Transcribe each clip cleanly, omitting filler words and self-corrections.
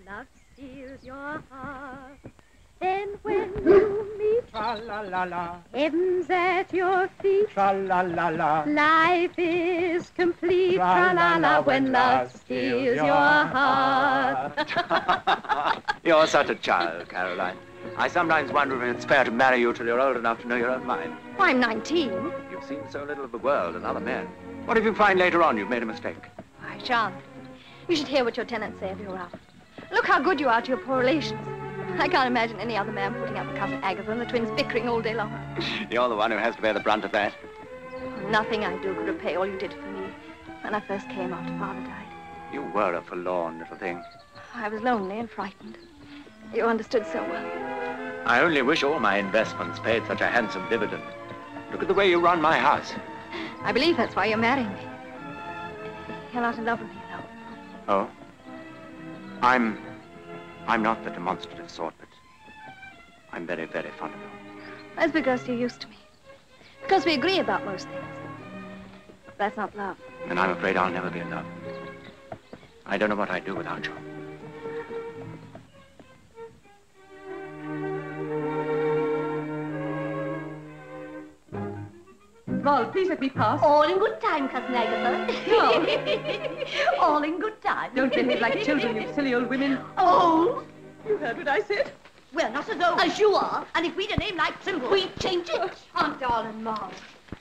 Love steals your heart. Then when you meet, Tra-la-la-la, heaven's at your feet. tra-la-la-la, Life is complete. Tra-la-la, When love steals your heart. You're such a child, Caroline. I sometimes wonder if it's fair to marry you till you're old enough to know your own mind. Why, I'm 19. You've seen so little of the world and other men. What if you find later on you've made a mistake? I shan't. You should hear what your tenants say of you, Ralph. Look how good you are to your poor relations. I can't imagine any other man putting up with Cousin Agatha and the twins bickering all day long. You're the one who has to bear the brunt of that. Nothing I do could repay all you did for me when I first came after Father died. You were a forlorn little thing. I was lonely and frightened. You understood so well. I only wish all my investments paid such a handsome dividend. Look at the way you run my house. I believe that's why you're marrying me. You're not in love with me, though. Oh? I'm not the demonstrative sort, but I'm very, very fond of you. That's because you're used to me. Because we agree about most things. That's not love. And I'm afraid I'll never be in love. I don't know what I'd do without you. Rolf, please let me pass. All in good time, Cousin Agatha. No. All in good time. Don't behave like children, you silly old women. Oh? You heard what I said? Well, not as old as you are. And if we'd a name like Thimble, we'd change it. Aunt darling, Mom.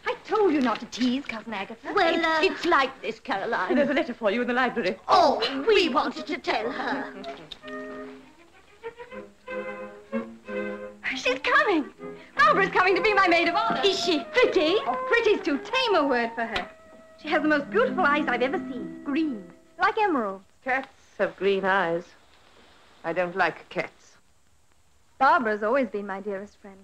I told you not to tease Cousin Agatha. Well, it's like this, Caroline. There's a letter for you in the library. Oh, we wanted to tell her. She's coming. Barbara's coming to be my maid of honor. Is she pretty? Oh, pretty's too tame a word for her. She has the most beautiful eyes I've ever seen. Green, like emeralds. Cats have green eyes. I don't like cats. Barbara's always been my dearest friend.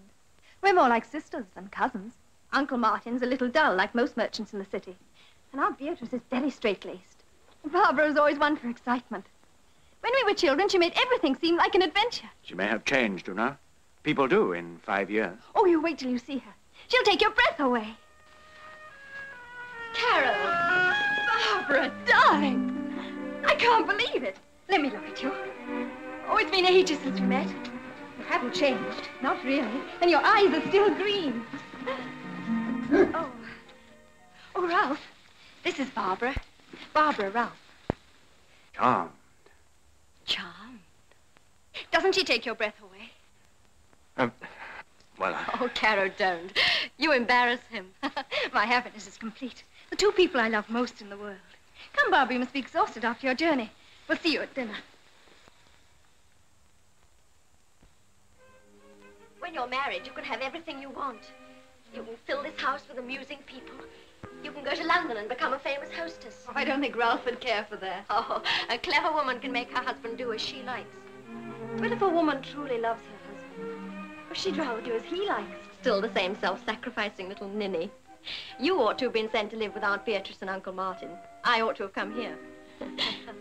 We're more like sisters than cousins. Uncle Martin's a little dull, like most merchants in the city. And Aunt Beatrice is very straight-laced. Barbara was always one for excitement. When we were children, she made everything seem like an adventure. She may have changed, you know. People do in 5 years. Oh, you wait till you see her. She'll take your breath away. Carol. Barbara, darling. I can't believe it. Let me look at you. Oh, it's been ages since we met. You haven't changed. Not really. And your eyes are still green. Oh. Oh, Ralph. This is Barbara. Barbara Ralph. Charmed. Charmed. Doesn't she take your breath away? Well, Oh, Caro, don't. You embarrass him. My happiness is complete. The two people I love most in the world. Come, Barbara, you must be exhausted after your journey. We'll see you at dinner. When you're married, you can have everything you want. You can fill this house with amusing people. You can go to London and become a famous hostess. Oh, I don't think Ralph would care for that. Oh, a clever woman can make her husband do as she likes. But if a woman truly loves her husband, she'd rather do as he likes. Still the same self-sacrificing little ninny. You ought to have been sent to live with Aunt Beatrice and Uncle Martin. I ought to have come here.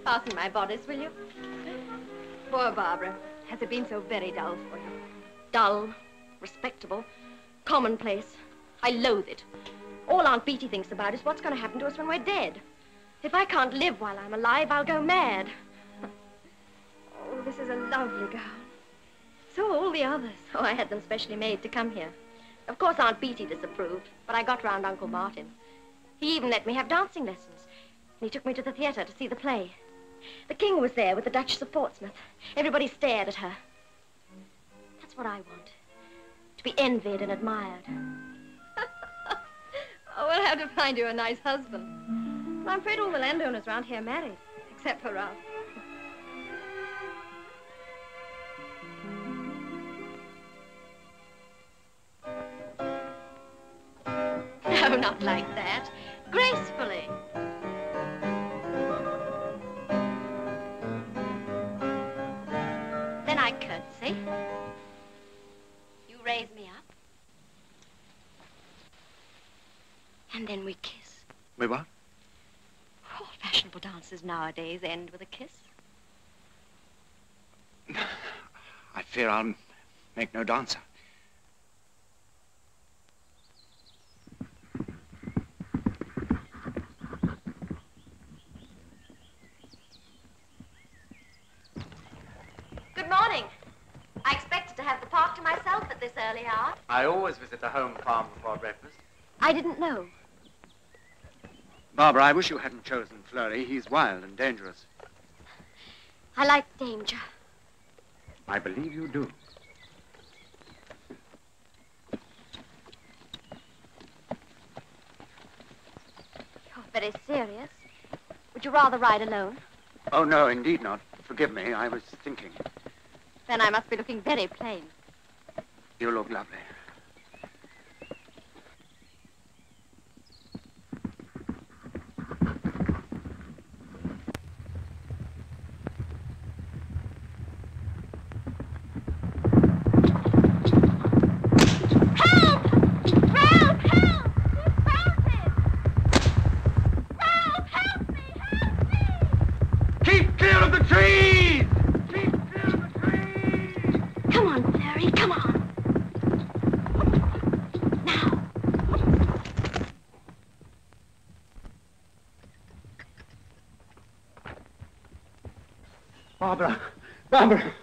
Fasten my bodice, will you? Poor Barbara. Has it been so very dull for you? Dull, respectable. Commonplace. I loathe it. All Aunt Beatty thinks about is what's going to happen to us when we're dead. If I can't live while I'm alive, I'll go mad. Oh, this is a lovely gown. So are all the others. Oh, I had them specially made to come here. Of course, Aunt Beatty disapproved, but I got round Uncle Martin. He even let me have dancing lessons. And he took me to the theater to see the play. The King was there with the Duchess of Portsmouth. Everybody stared at her. That's what I want. To be envied and admired. Oh, we'll have to find you a nice husband. Well, I'm afraid all the landowners around here are married, except for Ralph. No, not like that. Gracefully. Then I curtsy. You raise me up. And then we kiss. We what? All fashionable dances nowadays end with a kiss. I fear I'll make no dancer. Good morning. I expected to have the park to myself at this early hour. I always visit the home farm before breakfast. I didn't know. Barbara, I wish you hadn't chosen Fleury. He's wild and dangerous. I like danger. I believe you do. You're very serious. Would you rather ride alone? Oh, no, indeed not. Forgive me, I was thinking. Then I must be looking very plain. You look lovely. Barbara! Barbara!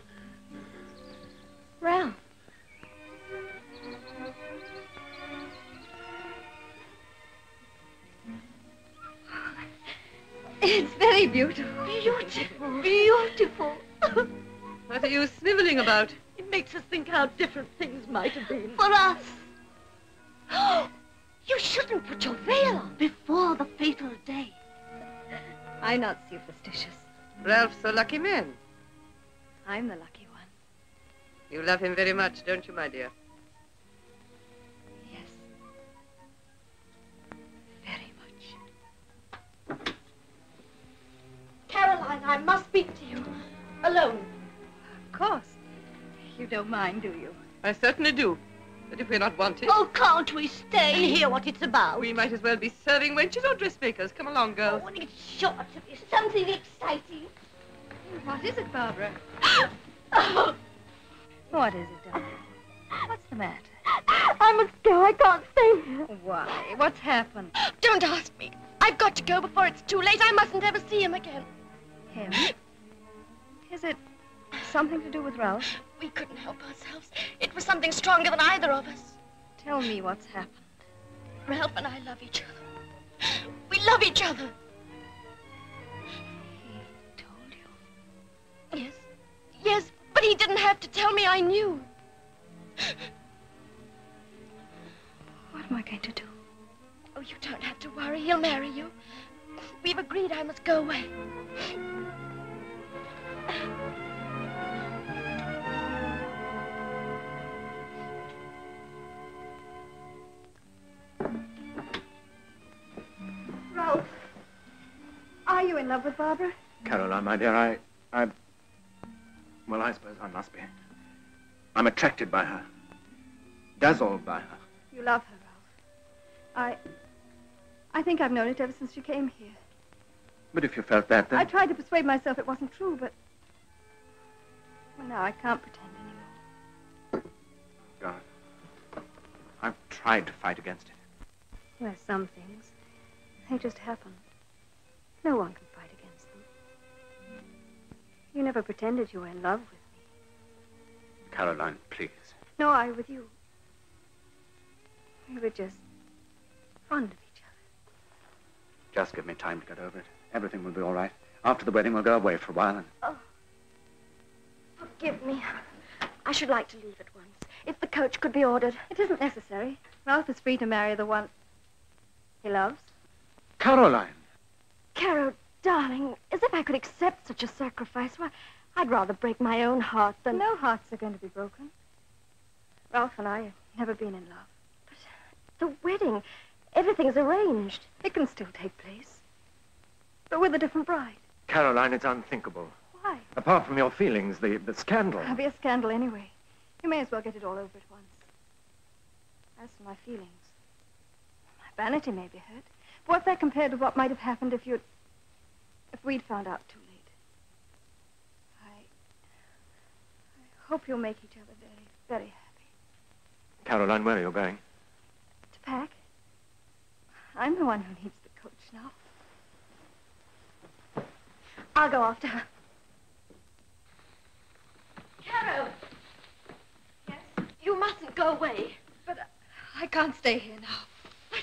Ralph. It's very beautiful. Beautiful. Beautiful. What are you sniveling about? It makes us think how different things might have been. For us. You shouldn't put your veil on before the fatal day. I'm not superstitious. Ralph's a lucky man. I'm the lucky one. You love him very much, don't you, my dear? Yes. Very much. Caroline, I must speak to you. Alone. Of course. You don't mind, do you? I certainly do. But if we're not wanted... Oh, can't we stay and hear what it's about? We might as well be serving wenches or dressmakers. Come along, girls. Oh, it's sure to be something exciting. What is it, Barbara? Oh. What is it, darling? What's the matter? I must go. I can't stay here. Why? What's happened? Don't ask me. I've got to go before it's too late. I mustn't ever see him again. Him? Is it something to do with Ralph? We couldn't help ourselves. It was something stronger than either of us. Tell me what's happened. Ralph and I love each other. We love each other. He told you? Yes. Yes, but he didn't have to tell me. I knew. What am I going to do? Oh, you don't have to worry. He'll marry you. We've agreed I must go away. Ralph, are you in love with Barbara? Caroline, my dear, well, I suppose I must be. I'm attracted by her. Dazzled by her. You love her, Ralph. I think I've known it ever since she came here. But if you felt that, then... I tried to persuade myself it wasn't true, but... Well, now I can't pretend anymore. God. tried to fight against it. Well, some things, they just happen. No one can fight against them. You never pretended you were in love with me. Caroline, please. No, I with you. We were just fond of each other. Just give me time to get over it. Everything will be all right. After the wedding, we'll go away for a while and... Oh. Forgive me. I should like to leave at once. If the coach could be ordered. It isn't necessary. Ralph is free to marry the one he loves. Caroline! Caro, darling, as if I could accept such a sacrifice. Why, I'd rather break my own heart than... No hearts are going to be broken. Ralph and I have never been in love. But the wedding, everything's arranged. It can still take place. But with a different bride. Caroline, it's unthinkable. Why? Apart from your feelings, the scandal. There'll be a scandal anyway. You may as well get it all over at once. As for my feelings, my vanity may be hurt. But what's that compared to what might have happened if we'd found out too late? I hope you'll make each other very, very happy. Caroline, where are you going? To pack? I'm the one who needs the coach now. I'll go after her. Caro! Yes? You mustn't go away. But I can't stay here now. But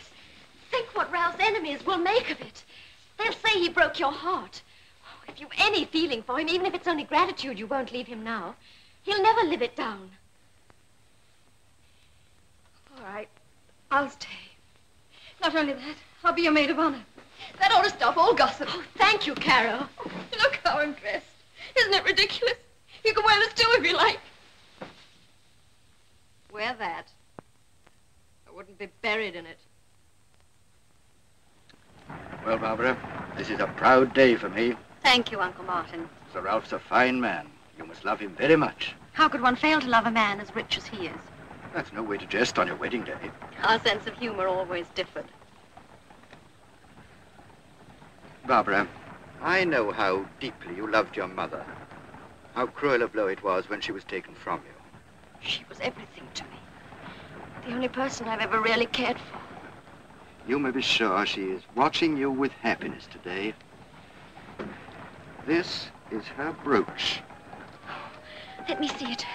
think what Ralph's enemies will make of it. They'll say he broke your heart. Oh, if you've any feeling for him, even if it's only gratitude, you won't leave him now. He'll never live it down. All right. I'll stay. Not only that, I'll be your maid of honor. That ought to stop all gossip. Oh, thank you, Caro. Look how I'm dressed. Isn't it ridiculous? You can wear this too if you like. Wear that. I wouldn't be buried in it. Well, Barbara, this is a proud day for me. Thank you, Uncle Martin. Sir Ralph's a fine man. You must love him very much. How could one fail to love a man as rich as he is? That's no way to jest on your wedding day. Our sense of humor always differed. Barbara, I know how deeply you loved your mother. How cruel a blow it was when she was taken from you. She was everything to me. The only person I've ever really cared for. You may be sure she is watching you with happiness today. This is her brooch. Let me see it.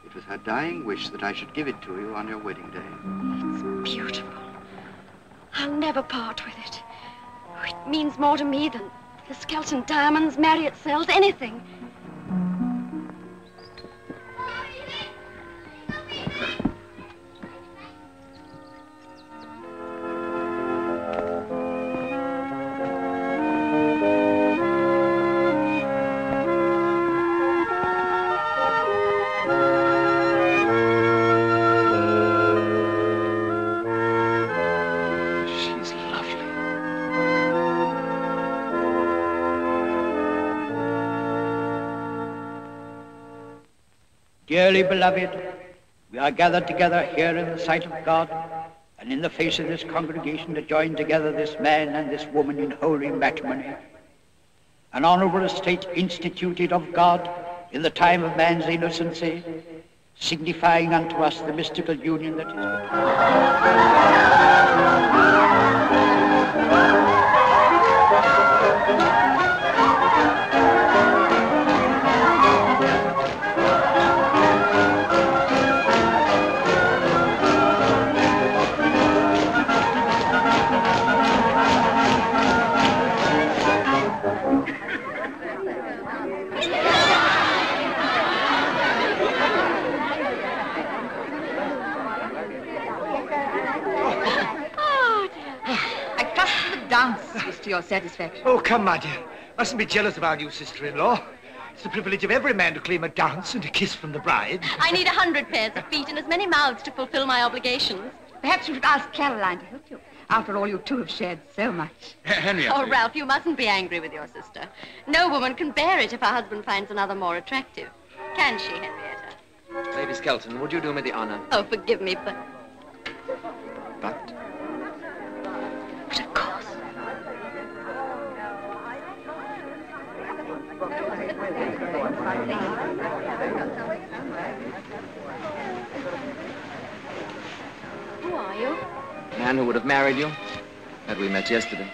It was her dying wish that I should give it to you on your wedding day. It's beautiful. I'll never part with it. It means more to me than the Skelton diamonds, Marriott cells, anything. Dearly beloved, we are gathered together here in the sight of God and in the face of this congregation to join together this man and this woman in holy matrimony. An honorable estate instituted of God in the time of man's innocency, signifying unto us the mystical union that is To your satisfaction. Oh, come, my dear. Mustn't be jealous of our new sister-in-law. It's the privilege of every man to claim a dance and a kiss from the bride. I need 100 pairs of feet and as many mouths to fulfill my obligations. Perhaps you should ask Caroline to help you. After all, you two have shared so much. Henrietta. Oh, Ralph, you mustn't be angry with your sister. No woman can bear it if her husband finds another more attractive. Can she, Henrietta? Lady Skelton, would you do me the honor? Oh, forgive me, but... But? But of course. man who would have married you had we met yesterday.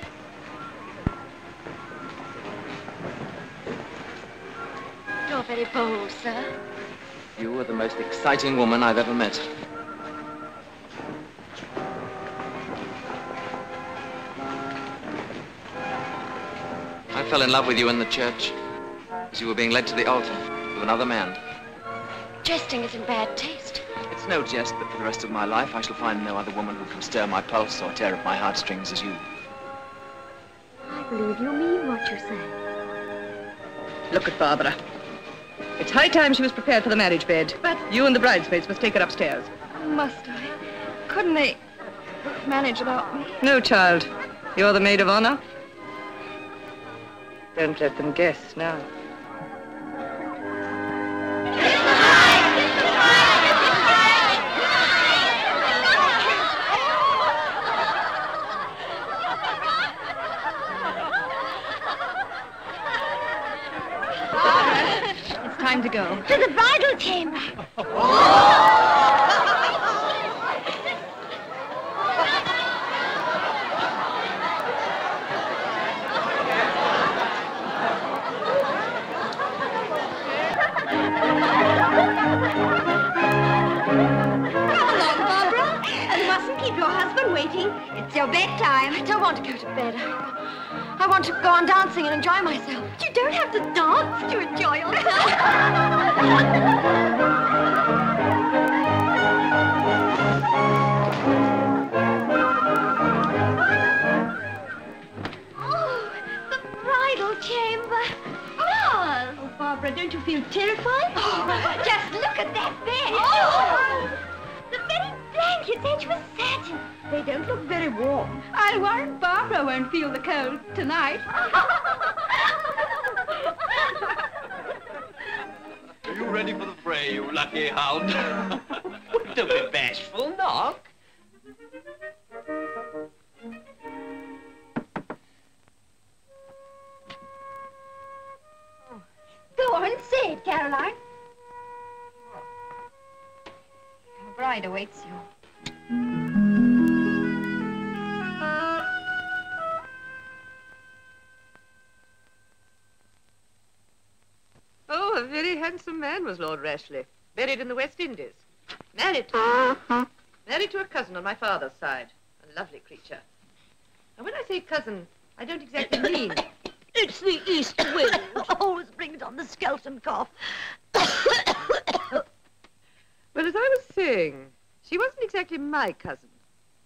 You're very bold, sir. You were the most exciting woman I've ever met. I fell in love with you in the church as you were being led to the altar with another man. Jesting is in bad taste. It's no jest, but for the rest of my life I shall find no other woman who can stir my pulse or tear at my heartstrings as you. I believe you mean what you say. Look at Barbara. It's high time she was prepared for the marriage bed. But... You and the bridesmaids must take her upstairs. Must I? Couldn't they manage without me? No, child. You're the maid of honor. Don't let them guess now. It's time to go. To the bridal chamber. It's your bedtime. I don't want to go to bed. I want to go on dancing and enjoy myself. You don't have to dance to enjoy yourself. Oh, the bridal chamber. Mars! Oh, Barbara, don't you feel terrified? Oh, just look at that bed. Oh, the very blankets edged with satin. They don't look very warm. I'll warrant Barbara won't feel the cold tonight. Are you ready for the fray, you lucky hound? Don't be bashful, knock. Go on, say it, Caroline. Your bride awaits you. Oh, a very handsome man was Lord Rashleigh. Buried in the West Indies. Married to a cousin on my father's side. A lovely creature. And when I say cousin, I don't exactly mean... It's the east wind. Always brings on the skeleton cough. Well, as I was saying, she wasn't exactly my cousin.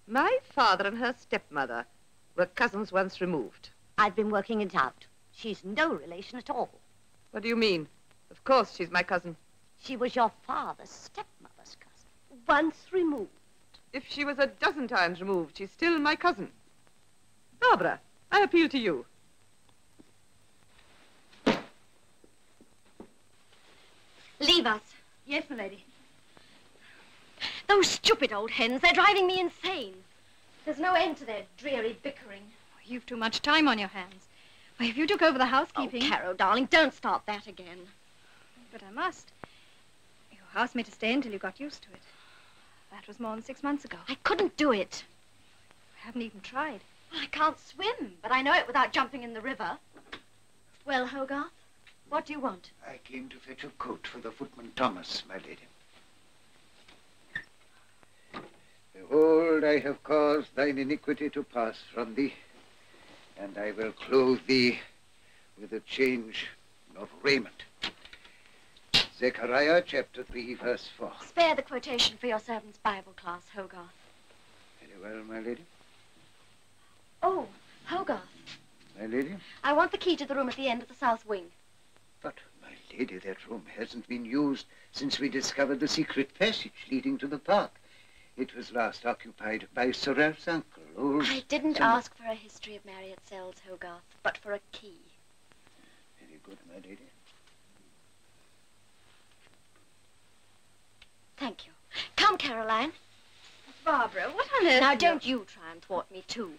My father and her stepmother were cousins once removed. I've been working it out. She's no relation at all. What do you mean? Of course she's my cousin. She was your father's stepmother's cousin. Once removed. If she was a dozen times removed, she's still my cousin. Barbara, I appeal to you. Leave us. Yes, my lady. Those stupid old hens, they're driving me insane. There's no end to their dreary bickering. You've too much time on your hands. Why, if you took over the housekeeping... Oh, Carol, darling, don't start that again. But I must. You asked me to stay until you got used to it. That was more than 6 months ago. I couldn't do it. I haven't even tried. Well, I can't swim, but I know it without jumping in the river. Well, Hogarth, what do you want? I came to fetch a coat for the footman Thomas, my lady. Behold, I have caused thine iniquity to pass from thee, and I will clothe thee with a change of raiment. Zechariah chapter 3, verse 4. Spare the quotation for your servant's Bible class, Hogarth. Very well, my lady. Oh, Hogarth. My lady? I want the key to the room at the end of the south wing. But, my lady, that room hasn't been used since we discovered the secret passage leading to the park. It was last occupied by Sir Ralph's uncle, old... I didn't ask for a history of Marriott Sells, Hogarth, but for a key. Very good, my lady. Thank you. Come, Caroline. Barbara, what on earth... Now, don't you try and thwart me, too.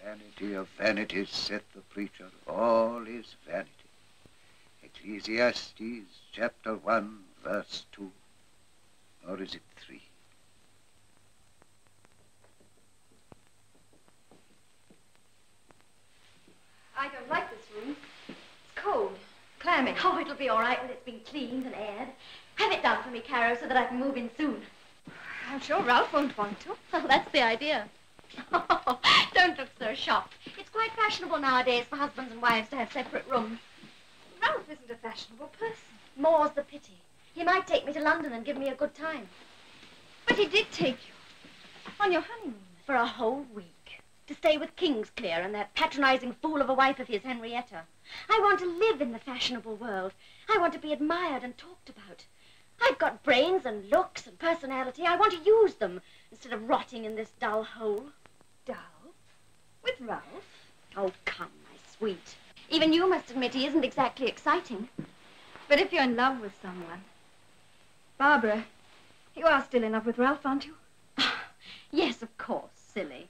Vanity of vanities, saith the preacher, all is vanity. Ecclesiastes chapter 1, verse 2. Or is it 3? I don't like this room. It's cold, clammy. Oh, it'll be all right when it's been cleaned and aired. Have it done for me, Caro, so that I can move in soon. I'm sure Ralph won't want to. Well, that's the idea. Don't look so shocked. It's quite fashionable nowadays for husbands and wives to have separate rooms. Ralph isn't a fashionable person. More's the pity. He might take me to London and give me a good time. But he did take you on your honeymoon. For a whole week. To stay with Kingsclear and that patronizing fool of a wife of his, Henrietta. I want to live in the fashionable world. I want to be admired and talked about. I've got brains and looks and personality. I want to use them instead of rotting in this dull hole. Dull? With Ralph? Oh, come, my sweet. Even you must admit he isn't exactly exciting. But if you're in love with someone... Barbara, you are still in love with Ralph, aren't you? Yes, of course, silly.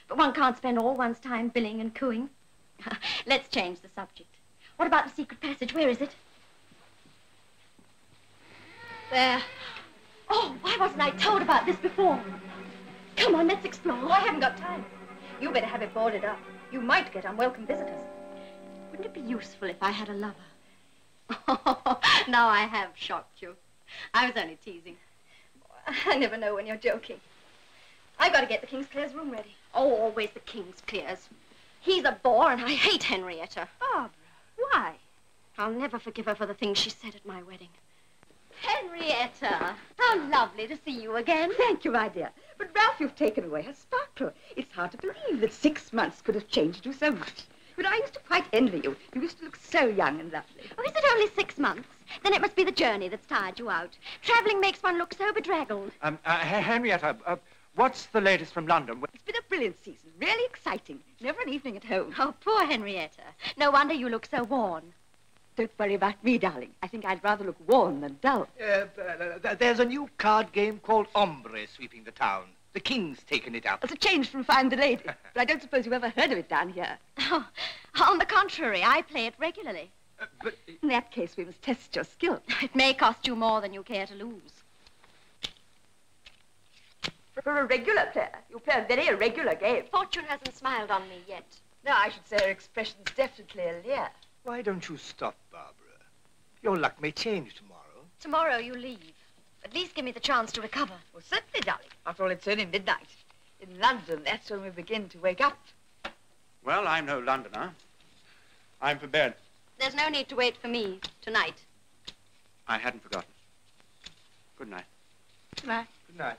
But one can't spend all one's time billing and cooing. Let's change the subject. What about the secret passage? Where is it? There. Oh, why wasn't I told about this before? Come on, let's explore. Oh, I haven't got time. You better have it boarded up. You might get unwelcome visitors. Wouldn't it be useful if I had a lover? Oh, now I have shocked you. I was only teasing. I never know when you're joking. I've got to get the Kingsclear's room ready. Oh, always the Kingsclear's. He's a bore, and I hate Henrietta. Barbara, why? I'll never forgive her for the things she said at my wedding. Henrietta, how lovely to see you again. Thank you, my dear. But, Ralph, you've taken away her sparkle. It's hard to believe that 6 months could have changed you so much. But I used to quite envy you. You used to look so young and lovely. Oh, is it only 6 months? Then it must be the journey that's tired you out. Traveling makes one look so bedraggled. Henrietta, what's the latest from London? It's been a brilliant season. Really exciting. Never an evening at home. Oh, poor Henrietta. No wonder you look so worn. Don't worry about me, darling. I think I'd rather look worn than dull. There's a new card game called Ombre sweeping the town. The King's taken it up. It's a change from Find the Lady. But I don't suppose you've ever heard of it down here. Oh, on the contrary, I play it regularly. But in that case, we must test your skill. It may cost you more than you care to lose. For a regular player, you play a very irregular game. Fortune hasn't smiled on me yet. No, I should say her expression's definitely a leer. why don't you stop, Barbara? Your luck may change tomorrow. Tomorrow you leave. At least give me the chance to recover. Well, certainly, darling. After all, it's only midnight. In London, that's when we begin to wake up. Well, I'm no Londoner. I'm for bed. There's no need to wait for me tonight. I hadn't forgotten. Good night. Good night. Good night.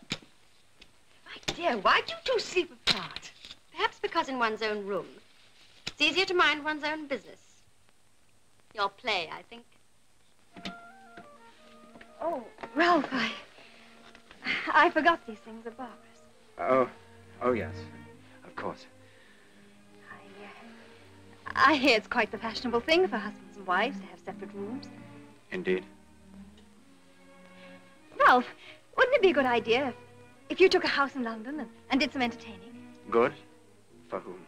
My dear, why do you two sleep apart? Perhaps because in one's own room. It's easier to mind one's own business. Your play, I think. Oh, Ralph, I forgot these things are Barbara's. Oh, yes. Of course. I hear it's quite the fashionable thing for husbands and wives to have separate rooms. Indeed. Ralph, wouldn't it be a good idea if you took a house in London and did some entertaining? Good? For whom?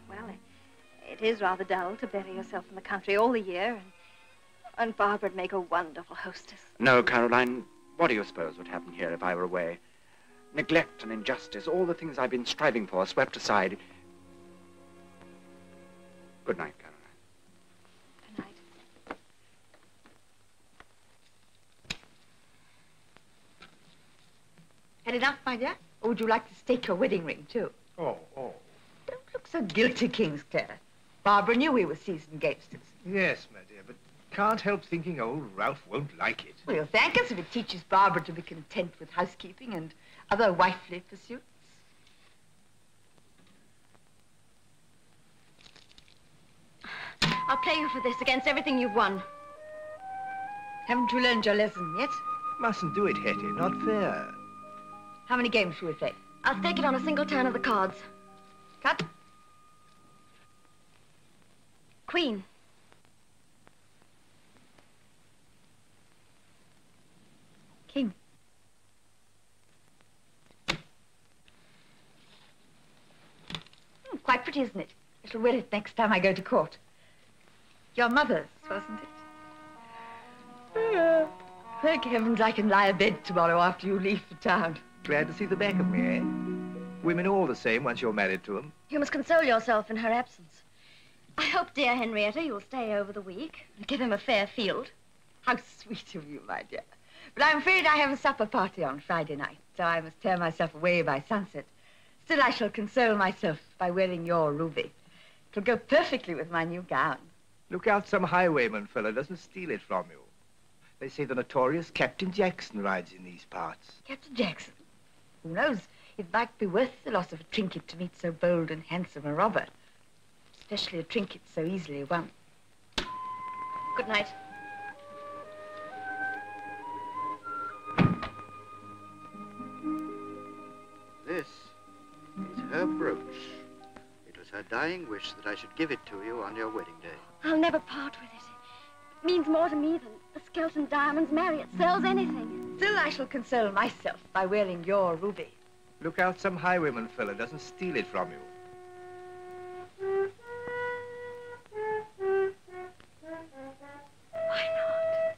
Well, it is rather dull to bury yourself in the country all the year, and Barbara'd make a wonderful hostess. No, Caroline. What do you suppose would happen here if I were away? Neglect and injustice, all the things I've been striving for, swept aside. Good night, Caroline. Good night. Had enough, my dear? Or would you like to stake your wedding ring, too? Oh. Don't look so guilty, Kingsclear. Barbara knew we were seasoned gamesters. Yes, my dear, but can't help thinking old Ralph won't like it. Well, you'll thank us if it teaches Barbara to be content with housekeeping and other wifely pursuits. I'll play you for this against everything you've won. Haven't you learned your lesson yet? Mustn't do it, Hetty. Not fair. How many games shall we play? I'll stake it on a single turn of the cards. Cut. Queen. King. Quite pretty, isn't it? I shall wear it next time I go to court. Your mother's, wasn't it? Thank heavens I can lie abed tomorrow after you leave for town. Glad to see the back of me, eh? Women are all the same once you're married to them. You must console yourself in her absence. I hope, dear Henrietta, you'll stay over the week and give him a fair field. How sweet of you, my dear. But I'm afraid I have a supper party on Friday night, so I must tear myself away by sunset. Still, I shall console myself by wearing your ruby. It'll go perfectly with my new gown. Look out some highwayman fella doesn't steal it from you. They say the notorious Captain Jackson rides in these parts. Captain Jackson? Who knows? It might be worth the loss of a trinket to meet so bold and handsome a robber. Especially a trinket so easily won. Good night. This is her brooch. It was her dying wish that I should give it to you on your wedding day. I'll never part with it. It means more to me than the Skelton Diamonds. Marriott sells anything. Still, I shall console myself by wearing your ruby. Look out some highwayman fella doesn't steal it from you. Why not?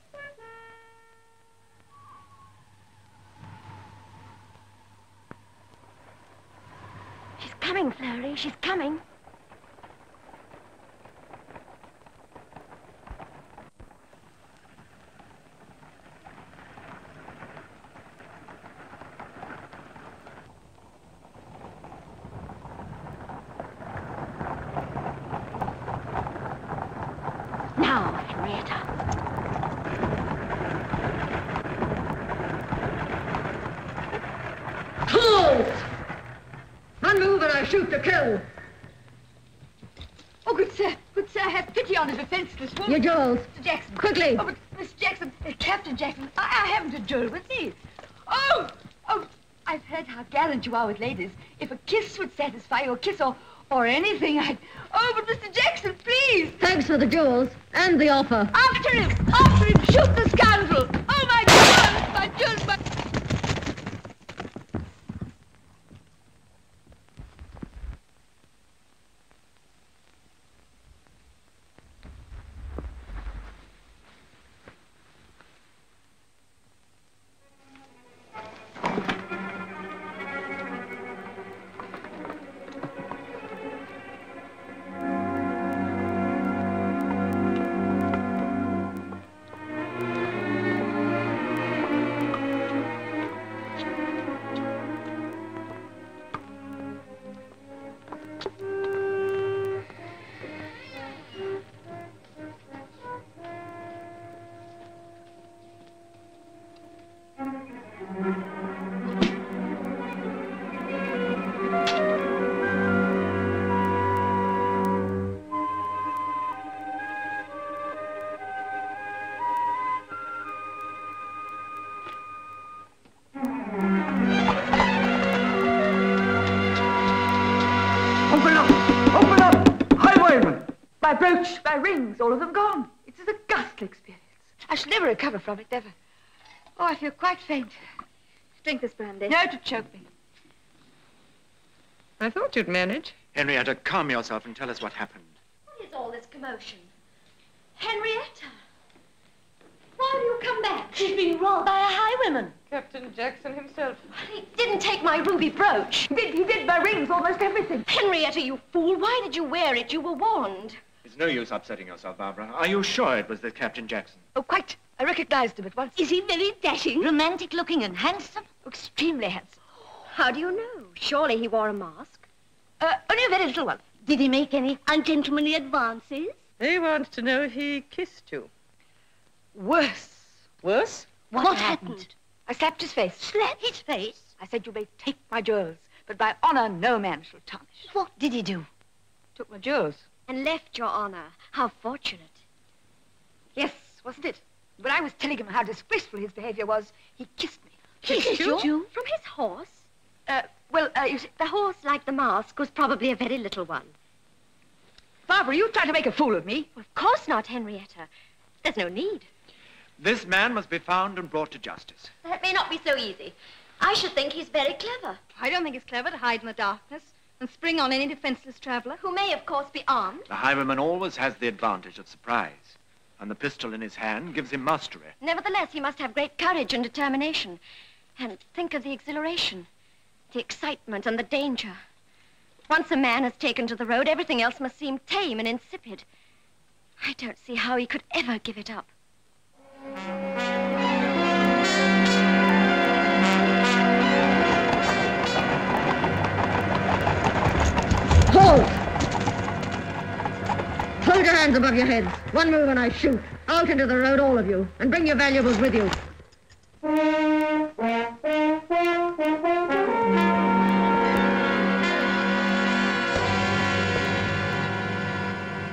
She's coming, Flurry. She's coming. Now, Henrietta. Fools! Unmove or I shoot to kill. Oh, good sir, have pity on a defenseless woman. Your jewels. Mr. Jackson. Quickly. Oh, but Miss Jackson, Captain Jackson, I haven't a jewel with me. Oh, I've heard how gallant you are with ladies. If a kiss would satisfy your kiss or anything, I'd... Oh, but Mr. Jackson, please. Thanks for the jewels and the offer. After him, shoot the scoundrel. Oh, my jewels, my jewels, my... Open up! Highwayman! My brooch, my rings, all of them gone. It's a ghastly experience. I shall never recover from it, never. Oh, I feel quite faint. Drink this brandy. No, to choke me. I thought you'd manage. Henrietta, calm yourself and tell us what happened. What is all this commotion? Henrietta! Why do you come back? She's been robbed by a highwayman. Captain Jackson himself. He didn't take my ruby brooch. He did my rings, almost everything. Henrietta, you fool. Why did you wear it? You were warned. It's no use upsetting yourself, Barbara. Are you sure it was the Captain Jackson? Oh, quite. I recognized him at once. Is he very dashing? Romantic-looking and handsome? Extremely handsome. How do you know? Surely he wore a mask. Only a very little one. Did he make any ungentlemanly advances? He wants to know if he kissed you. Worse. Worse? What happened? I slapped his face. Slapped his face? I said, you may take my jewels, but by honor no man shall tarnish. What did he do? Took my jewels. And left your honor. How fortunate. Yes, wasn't it? When I was telling him how disgraceful his behavior was, he kissed me. Kissed you? From his horse? You see... The horse, like the mask, was probably a very little one. Barbara, you trying to make a fool of me? Well, of course not, Henrietta. There's no need. This man must be found and brought to justice. That may not be so easy. I should think he's very clever. I don't think it's clever to hide in the darkness and spring on any defenseless traveler. Who may, of course, be armed. The highwayman always has the advantage of surprise. And the pistol in his hand gives him mastery. Nevertheless, he must have great courage and determination. And think of the exhilaration, the excitement and the danger. Once a man has taken to the road, everything else must seem tame and insipid. I don't see how he could ever give it up. Hold! Hold your hands above your heads. One move and I shoot. Out into the road, all of you, and bring your valuables with you.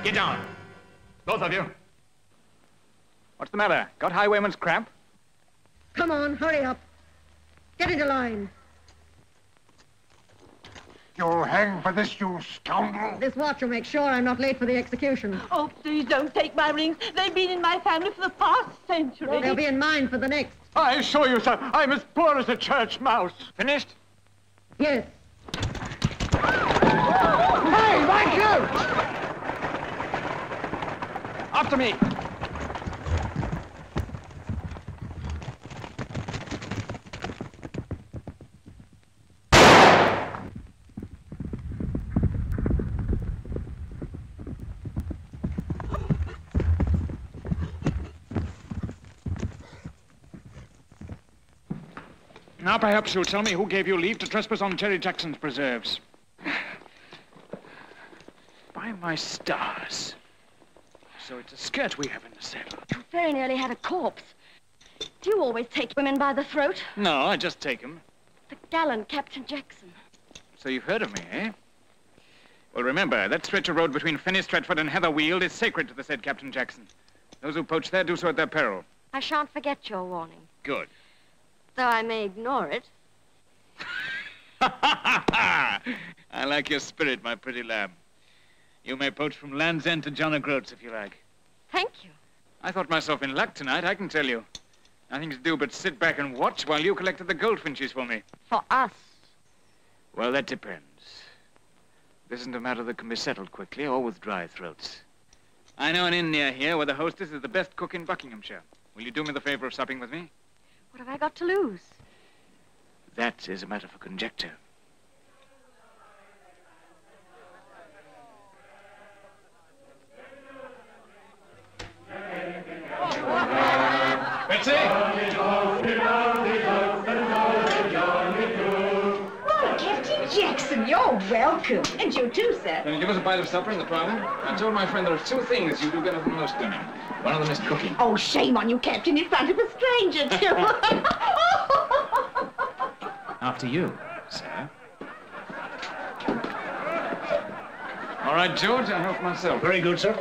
Get down. Both of you. What's the matter? Got highwayman's cramp? Come on, hurry up. Get into line. You'll hang for this, you scoundrel. This watch will make sure I'm not late for the execution. Oh, please don't take my rings. They've been in my family for the past century. They'll be in mine for the next. I assure you, sir, I'm as poor as a church mouse. Finished? Yes. Hey, my coat! After me. Now perhaps you'll tell me who gave you leave to trespass on Cherry Jackson's preserves. By my stars. So it's a skirt we have in the cellar. You very nearly had a corpse. Do you always take women by the throat? No, I just take them. The gallant Captain Jackson. So you've heard of me, eh? Well, remember, that stretch of road between Fenny Stratford and Heatherweald is sacred to the said Captain Jackson. Those who poach there do so at their peril. I shan't forget your warning. Good. Though I may ignore it. I like your spirit, my pretty lamb. You may poach from Land's End to John O'Groats if you like. Thank you. I thought myself in luck tonight, I can tell you. Nothing to do but sit back and watch while you collected the goldfinches for me. For us. Well, that depends. This isn't a matter that can be settled quickly or with dry throats. I know an inn near here where the hostess is the best cook in Buckinghamshire. Will you do me the favor of supping with me? What have I got to lose? That is a matter for conjecture. Betsy? Oh, Captain Jackson, you're welcome. And you too, sir. Can you give us a bite of supper in the private? I told my friend there are two things you do better than most women. One of them is cooking. Oh, shame on you, Captain, in front of a stranger, too. After you, sir. All right, George, I help myself. Very good, sir.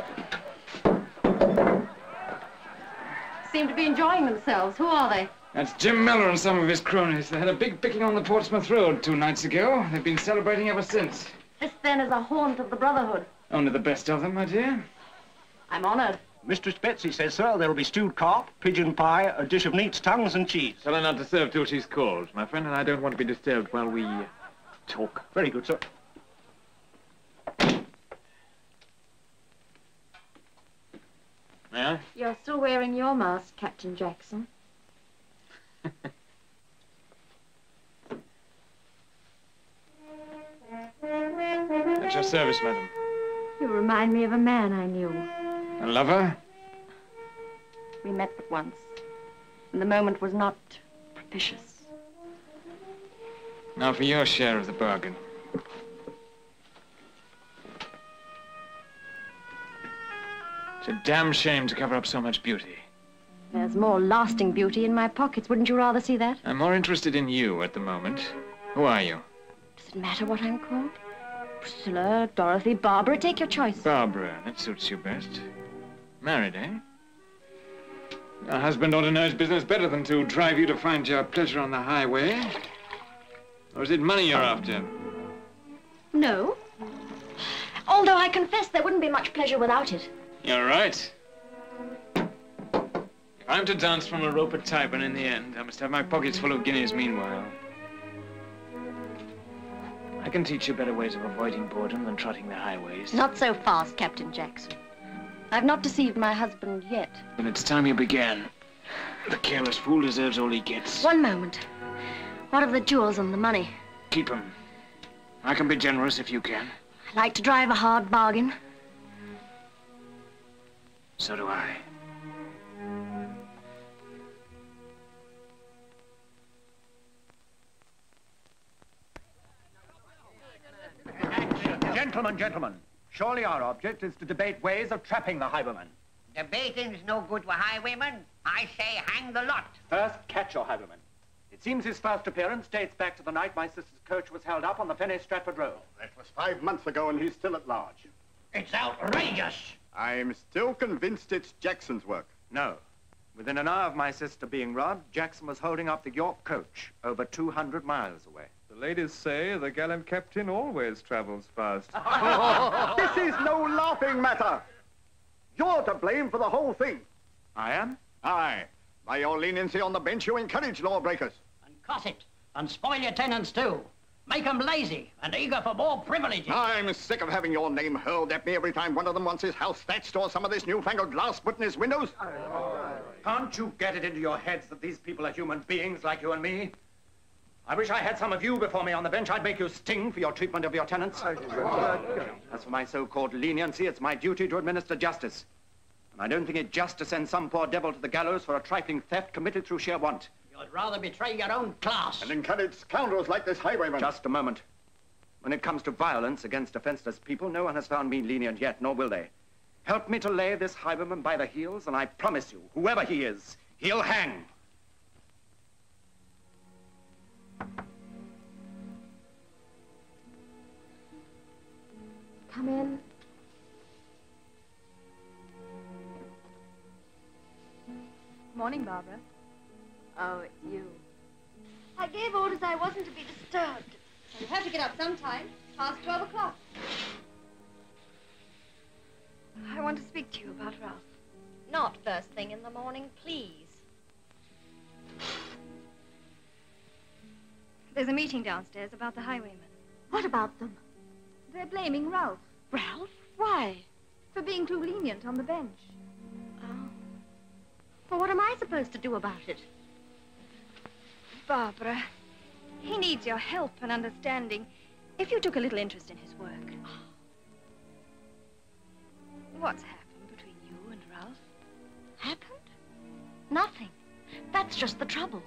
Seem to be enjoying themselves. Who are they? That's Jim Miller and some of his cronies. They had a big picking on the Portsmouth Road 2 nights ago. They've been celebrating ever since. This, then, is a haunt of the Brotherhood. Only the best of them, my dear. I'm honored. Mistress Betsy says, sir, there'll be stewed carp, pigeon pie, a dish of neat's tongues and cheese. Tell her not to serve till she's called. My friend and I don't want to be disturbed while we talk. Very good, sir. May I? You're still wearing your mask, Captain Jackson. At your service, madam. You remind me of a man I knew. A lover? We met but once, and the moment was not propitious. Now for your share of the bargain. It's a damn shame to cover up so much beauty. There's more lasting beauty in my pockets. Wouldn't you rather see that? I'm more interested in you at the moment. Who are you? Does it matter what I'm called? Priscilla, Dorothy, Barbara, take your choice. Barbara, that suits you best. Married, eh? Your husband ought to know his business better than to drive you to find your pleasure on the highway. Or is it money you're after? No. Although I confess there wouldn't be much pleasure without it. You're right. If I'm to dance from a rope at Tyburn in the end, I must have my pockets full of guineas meanwhile. I can teach you better ways of avoiding boredom than trotting the highways. Not so fast, Captain Jackson. I've not deceived my husband yet. Then it's time you began. The careless fool deserves all he gets. One moment. What of the jewels and the money? Keep 'em. I can be generous if you can. I like to drive a hard bargain. So do I. Gentlemen. Surely our object is to debate ways of trapping the highwayman. Debating's no good with highwaymen. I say hang the lot. First, catch your highwayman. It seems his first appearance dates back to the night my sister's coach was held up on the Fenny Stratford Road. That was 5 months ago, and he's still at large. It's outrageous. I'm still convinced it's Jackson's work. No. Within an hour of my sister being robbed, Jackson was holding up the York coach over 200 miles away. The ladies say the gallant captain always travels fast. This is no laughing matter. You're to blame for the whole thing. I am? Aye. By your leniency on the bench, you encourage lawbreakers. And cuss it. And spoil your tenants, too. Make them lazy and eager for more privileges. I'm sick of having your name hurled at me every time one of them wants his house thatched or some of this newfangled glass put in his windows. Can't you get it into your heads that these people are human beings like you and me? I wish I had some of you before me on the bench. I'd make you sting for your treatment of your tenants. As for my so-called leniency, it's my duty to administer justice. And I don't think it just to send some poor devil to the gallows for a trifling theft committed through sheer want. You'd rather betray your own class. And encourage scoundrels like this highwayman. Just a moment. When it comes to violence against defenseless people, no one has found me lenient yet, nor will they. Help me to lay this highwayman by the heels, and I promise you, whoever he is, he'll hang. Come in. Morning, Barbara. Oh, it's you. I gave orders I wasn't to be disturbed. You have to get up sometime. Past 12 o'clock. I want to speak to you about Ralph. Not first thing in the morning, please. There's a meeting downstairs about the highwaymen. What about them? They're blaming Ralph. Ralph? Why? For being too lenient on the bench. Oh. Well, what am I supposed to do about it? Barbara, he needs your help and understanding if you took a little interest in his work. What's happened between you and Ralph? Happened? Nothing. That's just the trouble.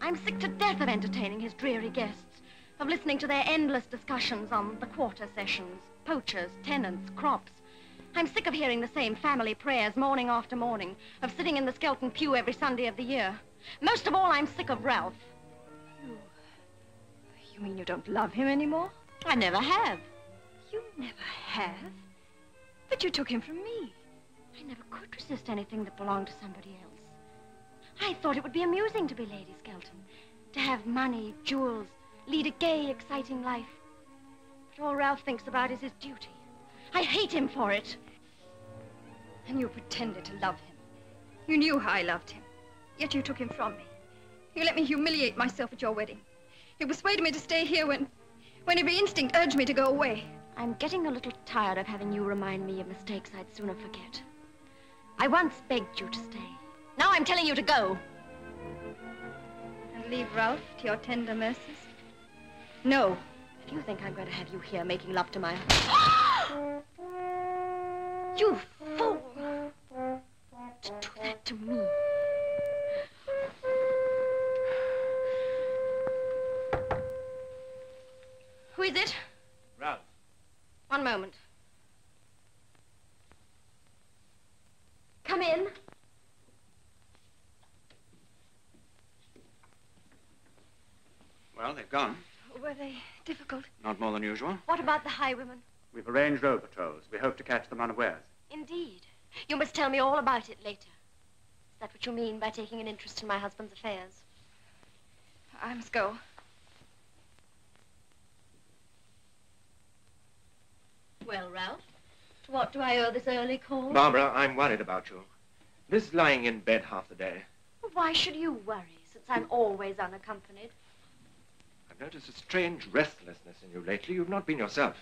I'm sick to death of entertaining his dreary guests, of listening to their endless discussions on the quarter sessions, poachers, tenants, crops. I'm sick of hearing the same family prayers morning after morning, of sitting in the Skelton pew every Sunday of the year. Most of all, I'm sick of Ralph. You mean you don't love him anymore? I never have. You never have? But you took him from me. I never could resist anything that belonged to somebody else. I thought it would be amusing to be Lady Skelton, to have money, jewels, lead a gay, exciting life. But all Ralph thinks about is his duty. I hate him for it. And you pretended to love him. You knew how I loved him. Yet you took him from me. You let me humiliate myself at your wedding. You persuaded me to stay here when every instinct urged me to go away. I'm getting a little tired of having you remind me of mistakes I'd sooner forget. I once begged you to stay. Now I'm telling you to go. And leave Ralph to your tender mercies? No. If you think I'm going to have you here making love to my... You fool! To do that to me. Who is it? Ralph. One moment. Come in. Well, they've gone. Were they difficult? Not more than usual. What about the highwaymen? We've arranged road patrols. We hope to catch them unawares. Indeed. You must tell me all about it later. Is that what you mean by taking an interest in my husband's affairs? I must go. Well, Ralph, to what do I owe this early call? Barbara, I'm worried about you. This lying in bed half the day. Well, why should you worry, since I'm always unaccompanied? I've noticed a strange restlessness in you lately. You've not been yourself.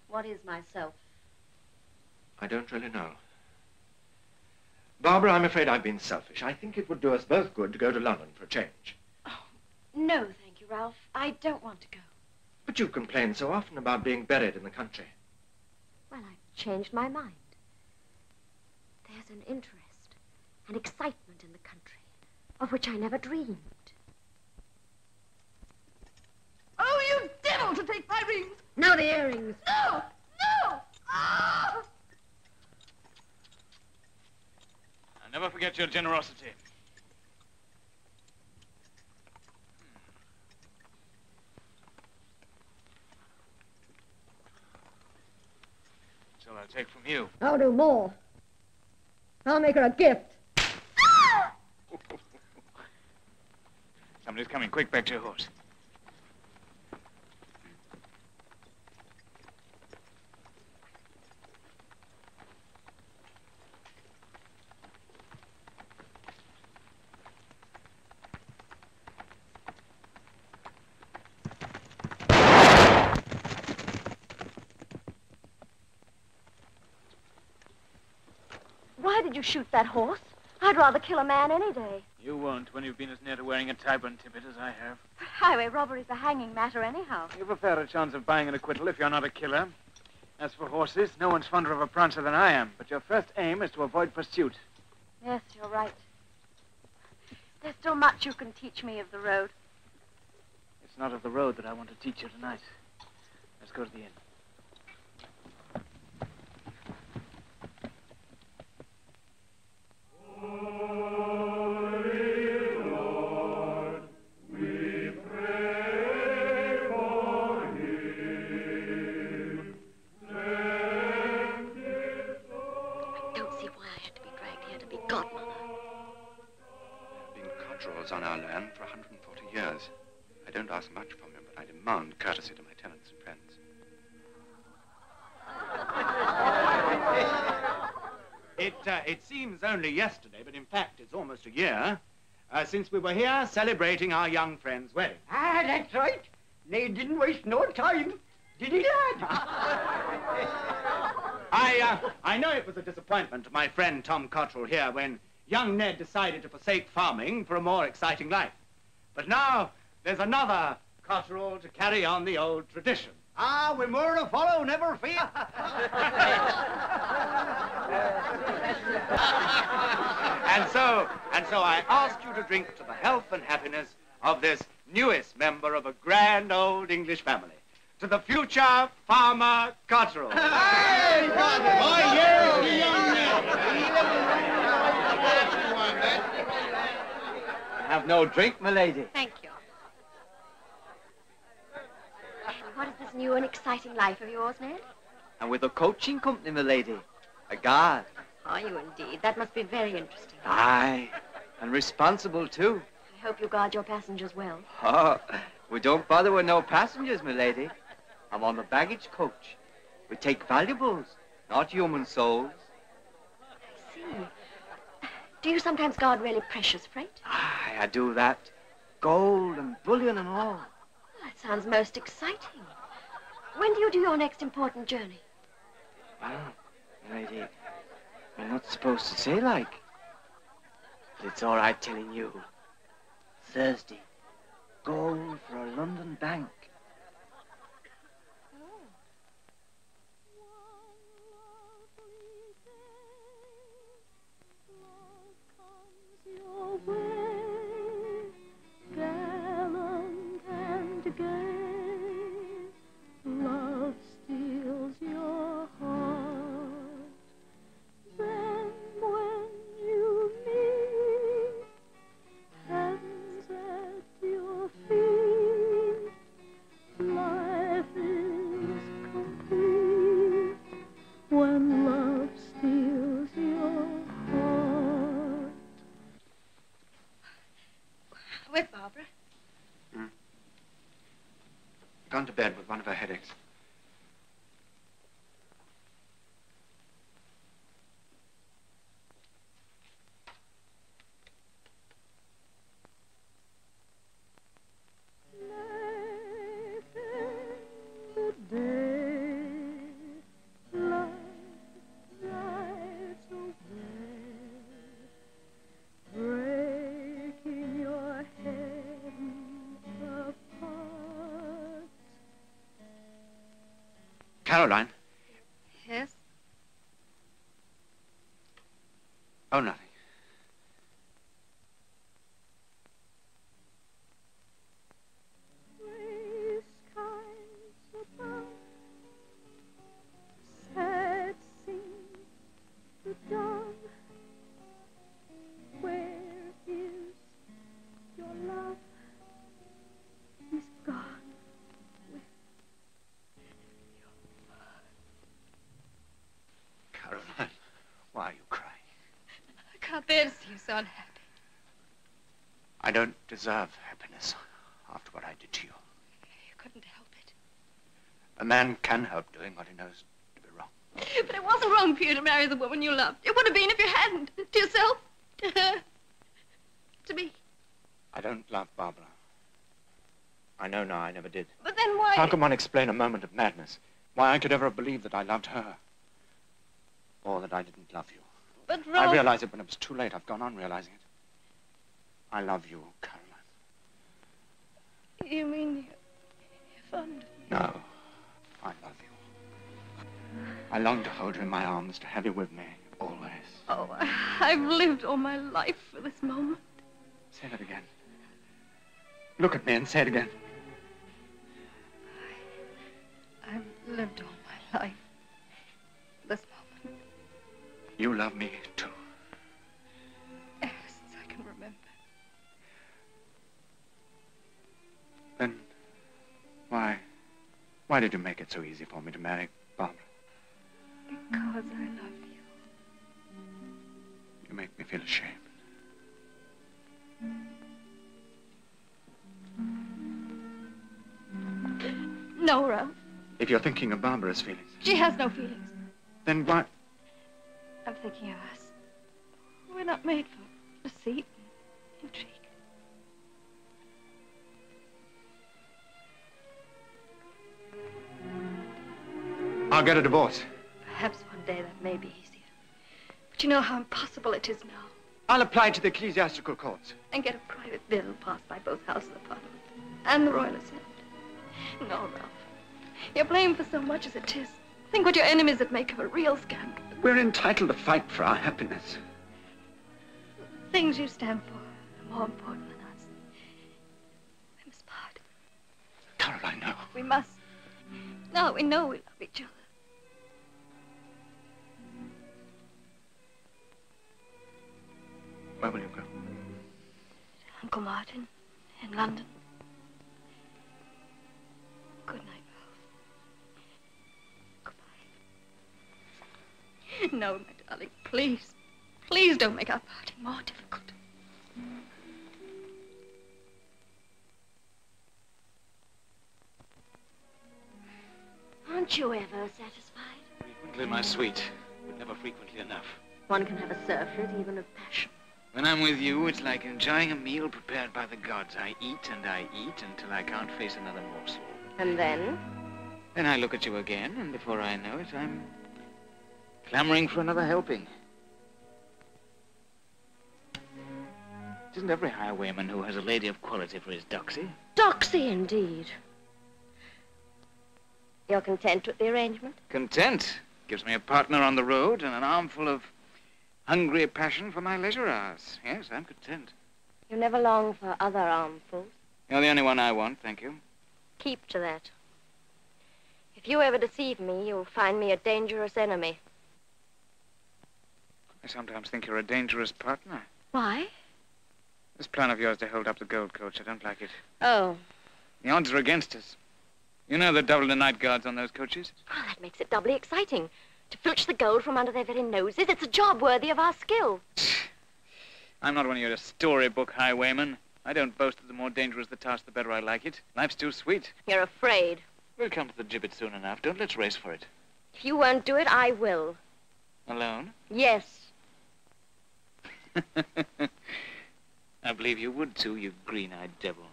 What is myself? I don't really know. Barbara, I'm afraid I've been selfish. I think it would do us both good to go to London for a change. No, thank you, Ralph. I don't want to go. But you complain so often about being buried in the country. Well, I've changed my mind. There's an interest, an excitement in the country, of which I never dreamed. Oh, you devil, to take my rings! Now the earrings. No! No! Ah! I'll never forget your generosity. That's all I'll take from you. I'll do more. I'll make her a gift. Somebody's coming. Quick, back to your horse. Why did you shoot that horse? I'd rather kill a man any day. You won't when you've been as near to wearing a Tyburn tippet as I have. Highway robbery's a hanging matter anyhow. You've a fairer chance of buying an acquittal if you're not a killer. As for horses, no one's fonder of a prancer than I am, but your first aim is to avoid pursuit. Yes, you're right. There's still much you can teach me of the road. It's not of the road that I want to teach you tonight. Let's go to the inn. On our land for 140 years. I don't ask much from him, but I demand courtesy to my tenants and friends. It seems only yesterday, but in fact it's almost a year, since we were here celebrating our young friend's wedding. Ah, that's right. They didn't waste no time, did he, lad? I know it was a disappointment to my friend Tom Cottrell here when young Ned decided to forsake farming for a more exciting life. But now there's another Cottrell to carry on the old tradition. Ah, we're more to follow, never fear. And so I ask you to drink to the health and happiness of this newest member of a grand old English family. To the future Farmer Cottrell. Hey, Cottrell! Oh, yes, the young man. Have no drink, milady. Thank you. What is this new and exciting life of yours, Ned? And with a coaching company, milady. A guard. Are you indeed? That must be very interesting. Aye. And responsible, too. I hope you guard your passengers well. Oh, we don't bother with no passengers, milady. I'm on the baggage coach. We take valuables, not human souls. I see. Do you sometimes guard really precious freight? Aye, I do that. Gold and bullion and all. That sounds most exciting. When do you do your next important journey? Well, lady, I'm not supposed to say like. But it's all right telling you. Thursday, gold for a London bank. Your way, gallant and gay, love steals your heart. Then when you meet, hands at your feet, life is complete. When love steals your heart. Where's Barbara? Gone to bed with one of her headaches. Caroline. Yes? Oh, nothing. Sad sing the dawn. Where is your love? He's gone with Caroline, why are you crying? I can't bear to see you so unhappy. I don't deserve happiness after what I did to you. You couldn't help it. A man can help doing what he knows to be wrong. But it wasn't wrong for you to marry the woman you loved. It would have been if you hadn't. To yourself, to her, to me. I don't love Barbara. I know now I never did. But then why... How can one explain a moment of madness? Why I could ever have believed that I loved her? Or that I didn't love you? But Ralph... I realized it when it was too late. I've gone on realizing it. I love you, Caroline. You mean you're fond of me? No, I love you. I long to hold you in my arms, to have you with me, always. Oh, I've lived all my life for this moment. Say that again. Look at me and say it again. I've lived all my life for this moment. You love me, too. Ever since I can remember. Then, why did you make it so easy for me to marry Barbara? Because I love you. You make me feel ashamed. No, Ralph. If you're thinking of Barbara's feelings, She has no feelings. then why... I'm thinking of us. We're not made for deceit and intrigue. I'll get a divorce. Perhaps one day that may be easier. But you know how impossible it is now. I'll apply to the ecclesiastical courts. And get a private bill passed by both houses of Parliament and the Royal Assent. No, Ralph. You're blamed for so much as it is. Think what your enemies would make of a real scandal. We're entitled to fight for our happiness. The things you stand for are more important than us. We must part. Caroline, no. We must. Now we know we love each other. Where will you go? Uncle Martin in London. Good night, Ralph. Goodbye. No, my darling, please. Please don't make our parting more difficult. Aren't you ever satisfied? Frequently, my sweet, but never frequently enough. One can have a surfeit even of passion. When I'm with you, it's like enjoying a meal prepared by the gods. I eat and I eat until I can't face another morsel. And then? Then I look at you again, and before I know it, I'm clamoring for another helping. It isn't every highwayman who has a lady of quality for his doxy. Doxy, indeed. You're content with the arrangement? Content gives me a partner on the road and an armful of hungry passion for my leisure hours. Yes, I'm content. You never long for other armfuls? You're the only one I want, thank you. Keep to that. If you ever deceive me, you'll find me a dangerous enemy. I sometimes think you're a dangerous partner. Why? This plan of yours to hold up the gold coach, I don't like it. Oh. The odds are against us. You know the double the night guards on those coaches? Oh, that makes it doubly exciting. To filch the gold from under their very noses, it's a job worthy of our skill. I'm not one of your storybook highwaymen. I don't boast that the more dangerous the task, the better I like it. Life's too sweet. You're afraid. We'll come to the gibbet soon enough. Don't let's race for it. If you won't do it, I will. Alone? Yes. I believe you would too, you green-eyed devil.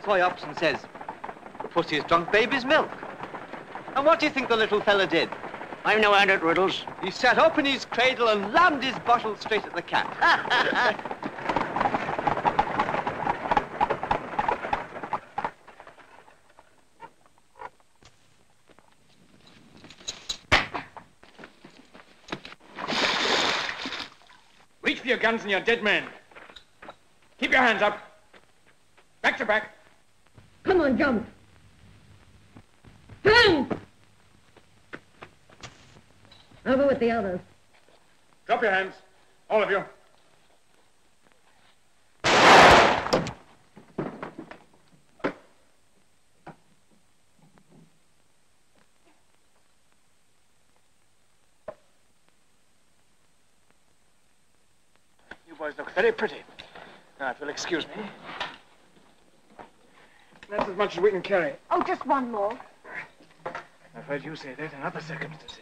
Soy Oxen says, the pussy has drunk baby's milk. And what do you think the little fella did? I'm no hand at riddles. He sat up in his cradle and lammed his bottle straight at the cat. Reach for your guns and your dead men. Keep your hands up. Back to back. Come on, jump. Hands! Over with the others. Drop your hands. All of you. You boys look very pretty. Now, if you'll excuse me. That's as much as we can carry. Oh, just one more. I've heard you say that in other circumstances.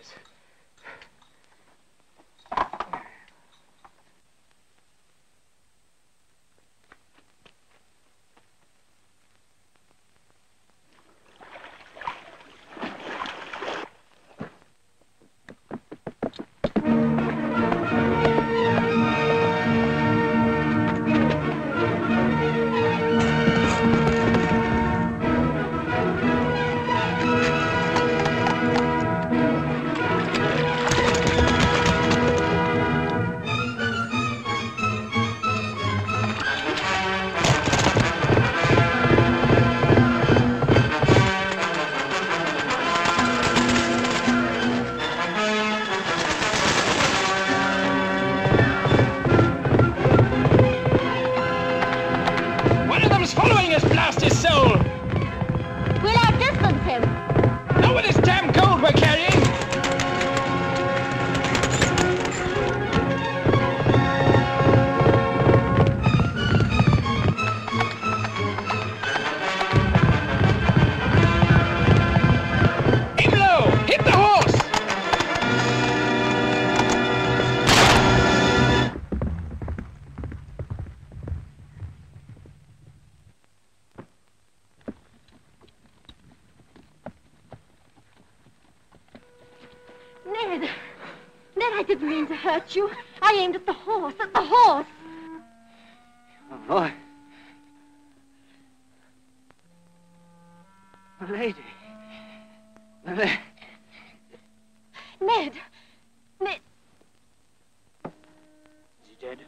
You. I aimed at the horse, Oh, boy. My lady. My lady. Ned. Ned. Is he dead?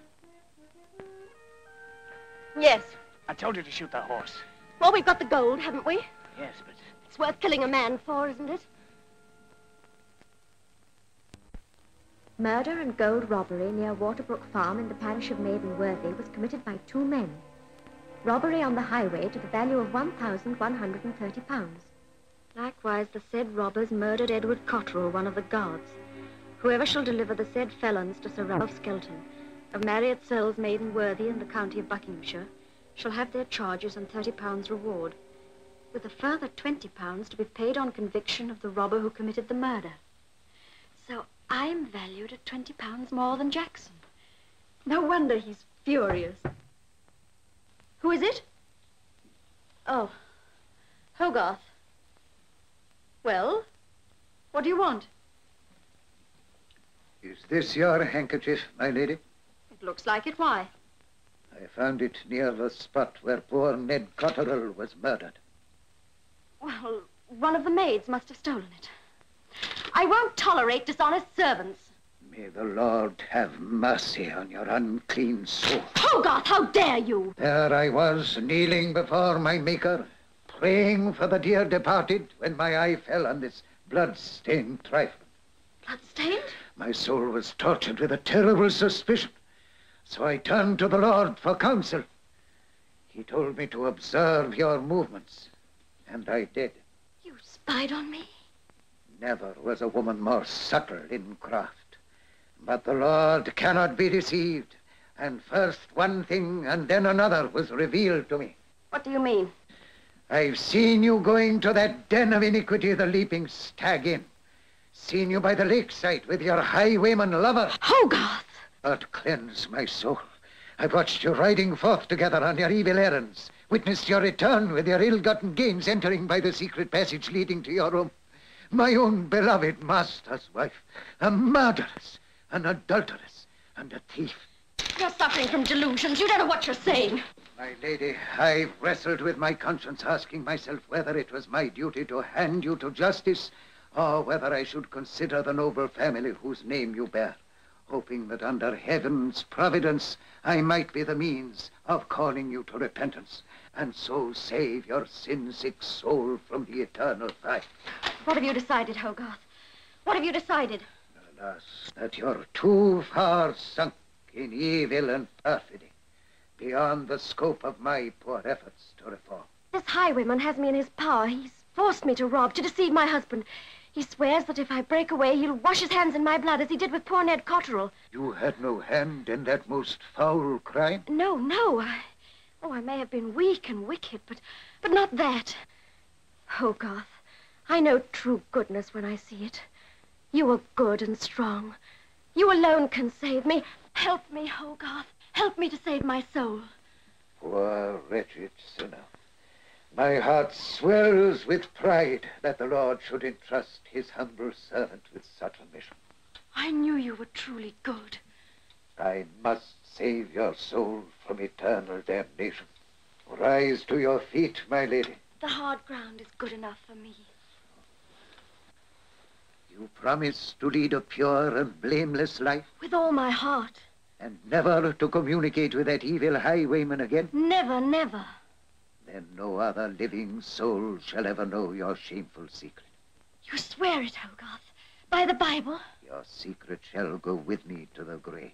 Yes. I told you to shoot that horse. Well, we've got the gold, haven't we? Yes, but... It's worth killing a man for, isn't it? Murder and gold robbery near Waterbrook Farm in the parish of Maidenworthy was committed by 2 men. Robbery on the highway to the value of £1,130. Likewise, the said robbers murdered Edward Cotterill, one of the guards. Whoever shall deliver the said felons to Sir Ralph Skelton, of Marriott Cells, Maidenworthy, in the county of Buckinghamshire, shall have their charges and £30 reward, with a further £20 to be paid on conviction of the robber who committed the murder. So I'm valued at £20 more than Jackson. No wonder he's furious. Who is it? Oh, Hogarth. Well, what do you want? Is this your handkerchief, my lady? It looks like it. Why? I found it near the spot where poor Ned Cotterill was murdered. Well, one of the maids must have stolen it. I won't tolerate dishonest servants. May the Lord have mercy on your unclean soul. Hogarth, how dare you! There I was, kneeling before my Maker, praying for the dear departed, when my eye fell on this blood-stained trifle. Blood-stained? My soul was tortured with a terrible suspicion, so I turned to the Lord for counsel. He told me to observe your movements, and I did. You spied on me? Never was a woman more subtle in craft. But the Lord cannot be deceived, and first one thing and then another was revealed to me. What do you mean? I've seen you going to that den of iniquity, the Leaping Stag Inn. Seen you by the lakeside with your highwayman lover. Hogarth! But cleanse my soul. I've watched you riding forth together on your evil errands, witnessed your return with your ill-gotten gains entering by the secret passage leading to your room. my own beloved master's wife, a murderess, an adulteress, and a thief. You're suffering from delusions. You don't know what you're saying. My lady, I've wrestled with my conscience, asking myself whether it was my duty to hand you to justice, or whether I should consider the noble family whose name you bear, hoping that under heaven's providence I might be the means of calling you to repentance, and so save your sin-sick soul from the eternal fire. What have you decided, Hogarth? What have you decided? Alas, that you're too far sunk in evil and perfidy, beyond the scope of my poor efforts to reform. This highwayman has me in his power. He's forced me to rob, to deceive my husband. He swears that if I break away, he'll wash his hands in my blood, as he did with poor Ned Cotterell. You had no hand in that most foul crime? No, no. I may have been weak and wicked, but not that. Hogarth, I know true goodness when I see it. You are good and strong. You alone can save me. Help me, Hogarth. Help me to save my soul. Poor wretched sinner. My heart swells with pride that the Lord should entrust his humble servant with such a mission. I knew you were truly good. I must save your soul from eternal damnation. Rise to your feet, my lady. The hard ground is good enough for me. You promise to lead a pure and blameless life? With all my heart. And never to communicate with that evil highwayman again? Never, never. Then no other living soul shall ever know your shameful secret. You swear it, Hogarth, by the Bible? Your secret shall go with me to the grave.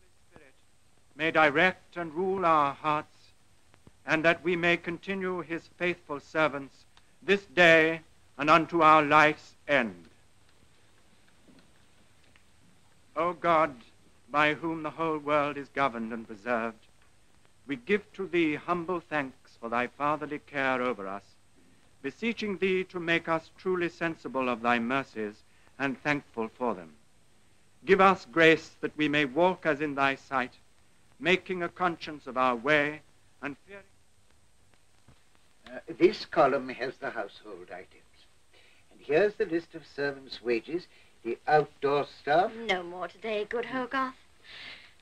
Holy Spirit may direct and rule our hearts, and that we may continue his faithful servants this day and unto our life's end. O God, by whom the whole world is governed and preserved, we give to thee humble thanks for thy fatherly care over us, beseeching thee to make us truly sensible of thy mercies and thankful for them. Give us grace that we may walk as in thy sight, making a conscience of our way and fearing. This column has the household items. And here's the list of servants' wages, the outdoor staff. No more today, good Hogarth.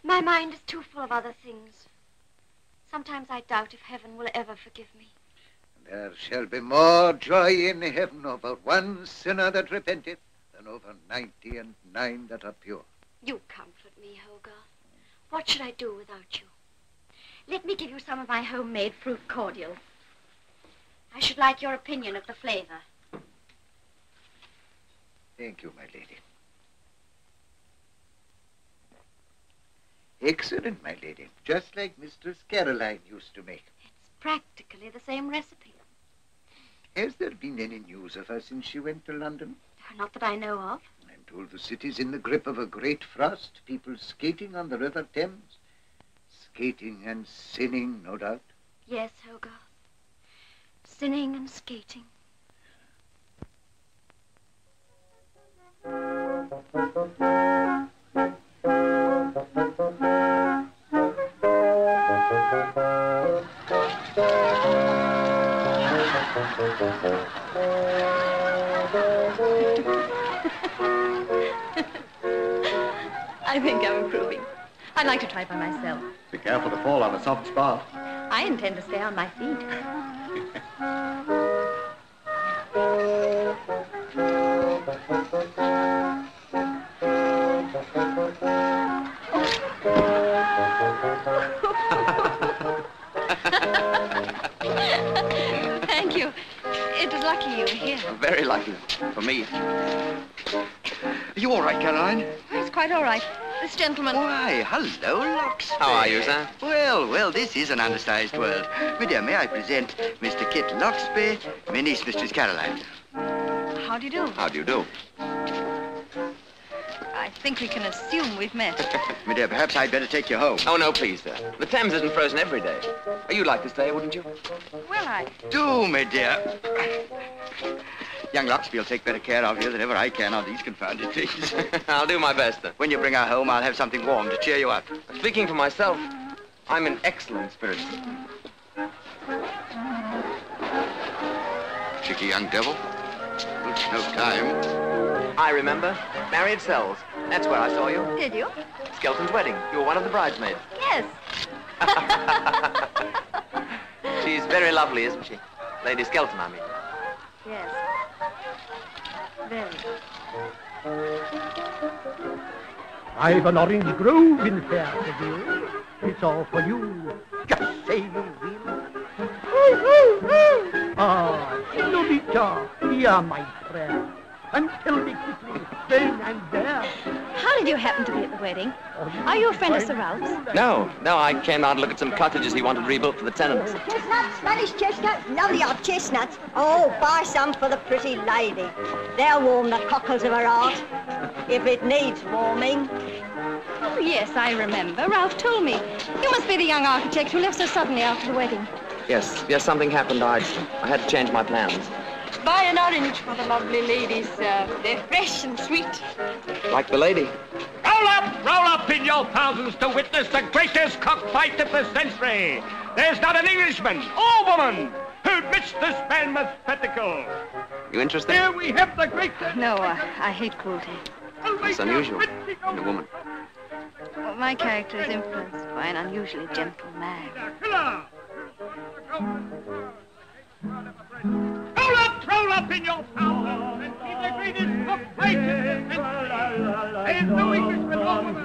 My mind is too full of other things. Sometimes I doubt if heaven will ever forgive me. There shall be more joy in heaven over one sinner that repenteth than over 99 that are pure. You comfort me, Hogarth. What should I do without you? Let me give you some of my homemade fruit cordial. I should like your opinion of the flavor. Thank you, my lady. Excellent, my lady. Just like Mistress Caroline used to make. It's practically the same recipe. Has there been any news of her since she went to London? Not that I know of. I'm told the city's in the grip of a great frost. People skating on the River Thames. Skating and sinning, no doubt. Yes, Hogarth. Sinning and skating. I think I'm improving. I'd like to try it by myself. Be careful to fall on a soft spot. I intend to stay on my feet. Thank you. It was lucky you were here. Very lucky for me. Are you all right, Caroline? Oh, it's quite all right. This gentleman... Why, hello, Loxley. How are you, sir? Well, this is an undersized world. My dear, may I present Mr. Kit Loxby, my niece, Mistress Caroline. How do you do? How do you do? I think we can assume we've met. My dear, perhaps I'd better take you home. Oh, no, please, sir. The Thames isn't frozen every day. You'd like to stay, wouldn't you? Well, I... Do, my dear. Young Loxby will take better care of you than ever I can on these confounded things. I'll do my best, then. When you bring her home, I'll have something warm to cheer you up. Speaking for myself, I'm in excellent spirits. cheeky young devil. Looks no time. I remember. Marriott Cells. That's where I saw you. Did you? Skelton's wedding. You were one of the bridesmaids. Yes. She's very lovely, isn't she? Lady Skelton, I mean. Yes. Very. I've an orange grove in Fairview. It's all for you. Just say you will. Ah, Lolita, you're my friend. And tell me quickly, then and there. How did you happen to be at the wedding? Are you a friend of Sir Ralph's? No, I came out to look at some cottages he wanted rebuilt for the tenants. Chestnuts, Spanish chestnuts, lovely old chestnuts. Oh, buy some for the pretty lady. They'll warm the cockles of her heart, if it needs warming. Oh, yes, I remember. Ralph told me. You must be the young architect who left so suddenly after the wedding. Yes, something happened. I had to change my plans. Buy an orange for the lovely ladies, sir. They're fresh and sweet. Like the lady. Roll up in your thousands to witness the greatest cockfight of the century. There's not an Englishman or woman who missed this mammoth spectacle. You interested? Here we have the greatest... No, I hate cruelty. It's unusual in a woman. Well, my character is influenced by an unusually gentle man. Roll up in your thousands and see the greatest cockfight of the century. There's no Englishman or woman.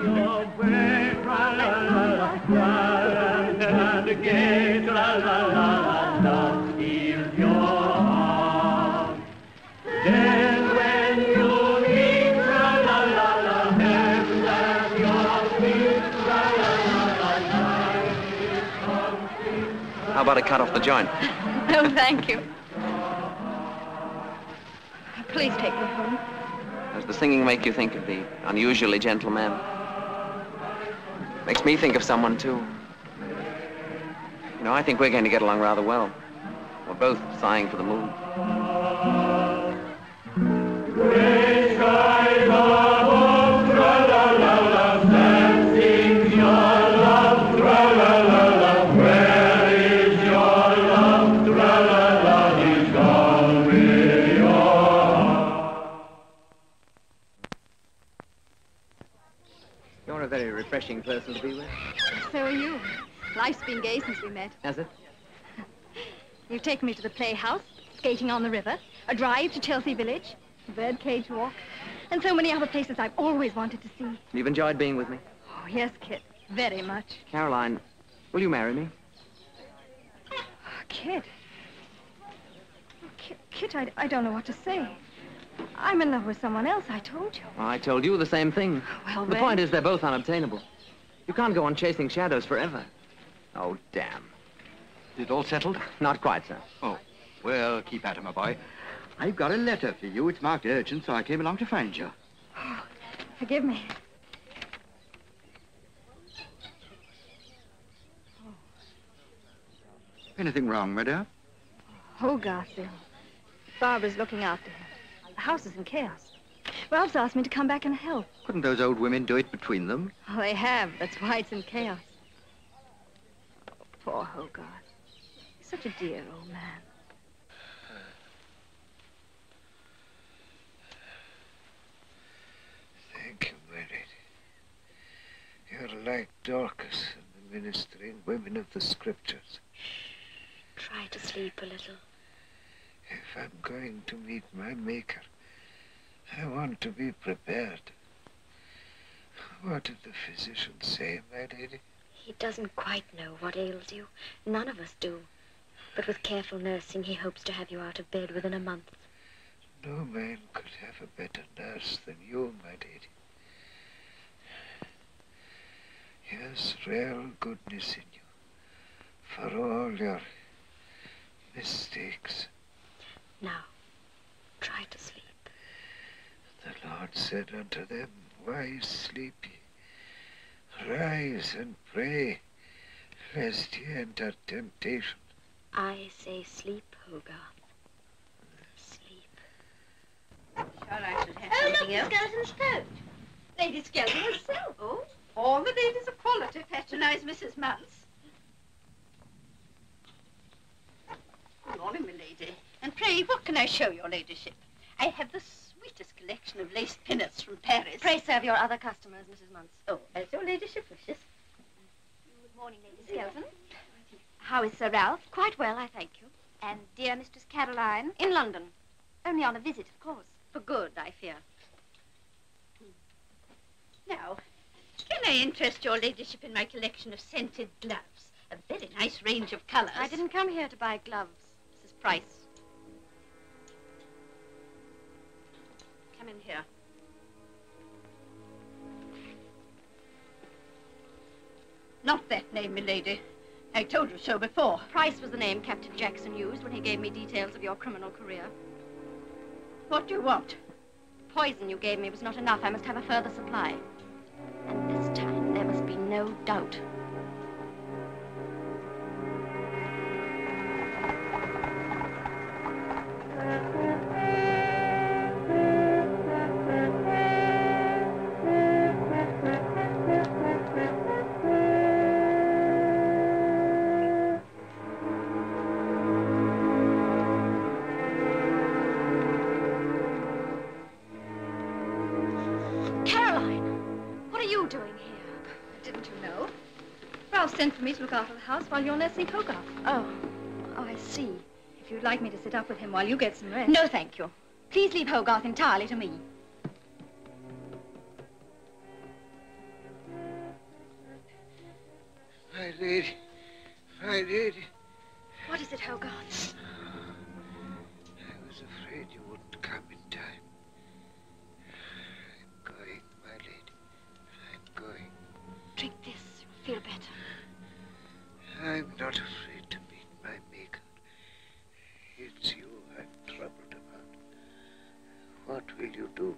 And again, is your arm. Then when you reach heaven at your feet, How about I cut off the joint? No, thank you. Please take me home. Does the singing make you think of the unusually gentle man? Makes me think of someone, too. You know, I think we're going to get along rather well. We're both sighing for the moon. Gray skies above, tra-la-la-la, stand, sings your love, tra-la-la-la. Where is your love, tra-la-la, he's gone with your heart. You're a very refreshing person to be with. So are you. Life's been gay since we met. Has it? You've taken me to the playhouse, skating on the river, a drive to Chelsea Village, a birdcage walk, and so many other places I've always wanted to see. You've enjoyed being with me? Oh, yes, Kit. Very much. Caroline, will you marry me? Oh, Kit. Oh, Kit, I don't know what to say. I'm in love with someone else, I told you. Well, I told you the same thing. Well, the then... point is they're both unobtainable. You can't go on chasing shadows forever. Oh, damn. Is it all settled? Not quite, sir. Oh, well, keep at it, my boy. I've got a letter for you. It's marked urgent, so I came along to find you. Oh, forgive me. Anything wrong, my dear? Oh, Garfield. Barbara's looking after him. The house is in chaos. Ralph's asked me to come back and help. Couldn't those old women do it between them? Oh, they have. That's why it's in chaos. Oh, poor Hogarth. He's such a dear old man. Thank you, Mary. You're like Dorcas and the ministering women of the scriptures. Try to sleep a little. If I'm going to meet my Maker, I want to be prepared. What did the physician say, my lady? He doesn't quite know what ails you. None of us do. But with careful nursing, he hopes to have you out of bed within a month. No man could have a better nurse than you, my lady. Here's real goodness in you, for all your mistakes. Now, try to sleep. The Lord said unto them, Why sleep ye? Rise and pray, lest ye enter temptation. I say sleep, Hogarth. Sleep. Sure, I should have something else. Skeleton's coat. Lady Skeleton herself. Oh, all the ladies of quality patronize Mrs. Muntz. Good morning, my lady. And pray Pray, what can I show your ladyship? I have the sweetest collection of lace pinners from Paris. Pray serve your other customers, Mrs. Muntz. Oh, as your ladyship wishes. Good morning, Lady Skelton. How is Sir Ralph? Quite well, I thank you. And dear Mistress Caroline? In London. Only on a visit, of course. For good, I fear. Now, can I interest your ladyship in my collection of scented gloves? A very nice range of colours. I didn't come here to buy gloves, Mrs. Price. Come in here. Not that name, milady. I told you so before. Price was the name Captain Jackson used when he gave me details of your criminal career. What do you want? The poison you gave me was not enough. I must have a further supply. And this time, there must be no doubt. Sent for me to look after the house while you're nursing Hogarth. Oh, I see. If you'd like me to sit up with him while you get some rest. No, thank you. Please leave Hogarth entirely to me. My lady, my lady. What is it, Hogarth? I was afraid you wouldn't come in time. I'm going, my lady. I'm going. Drink this. You'll feel better. I'm not afraid to meet my maker. It's you I'm troubled about. What will you do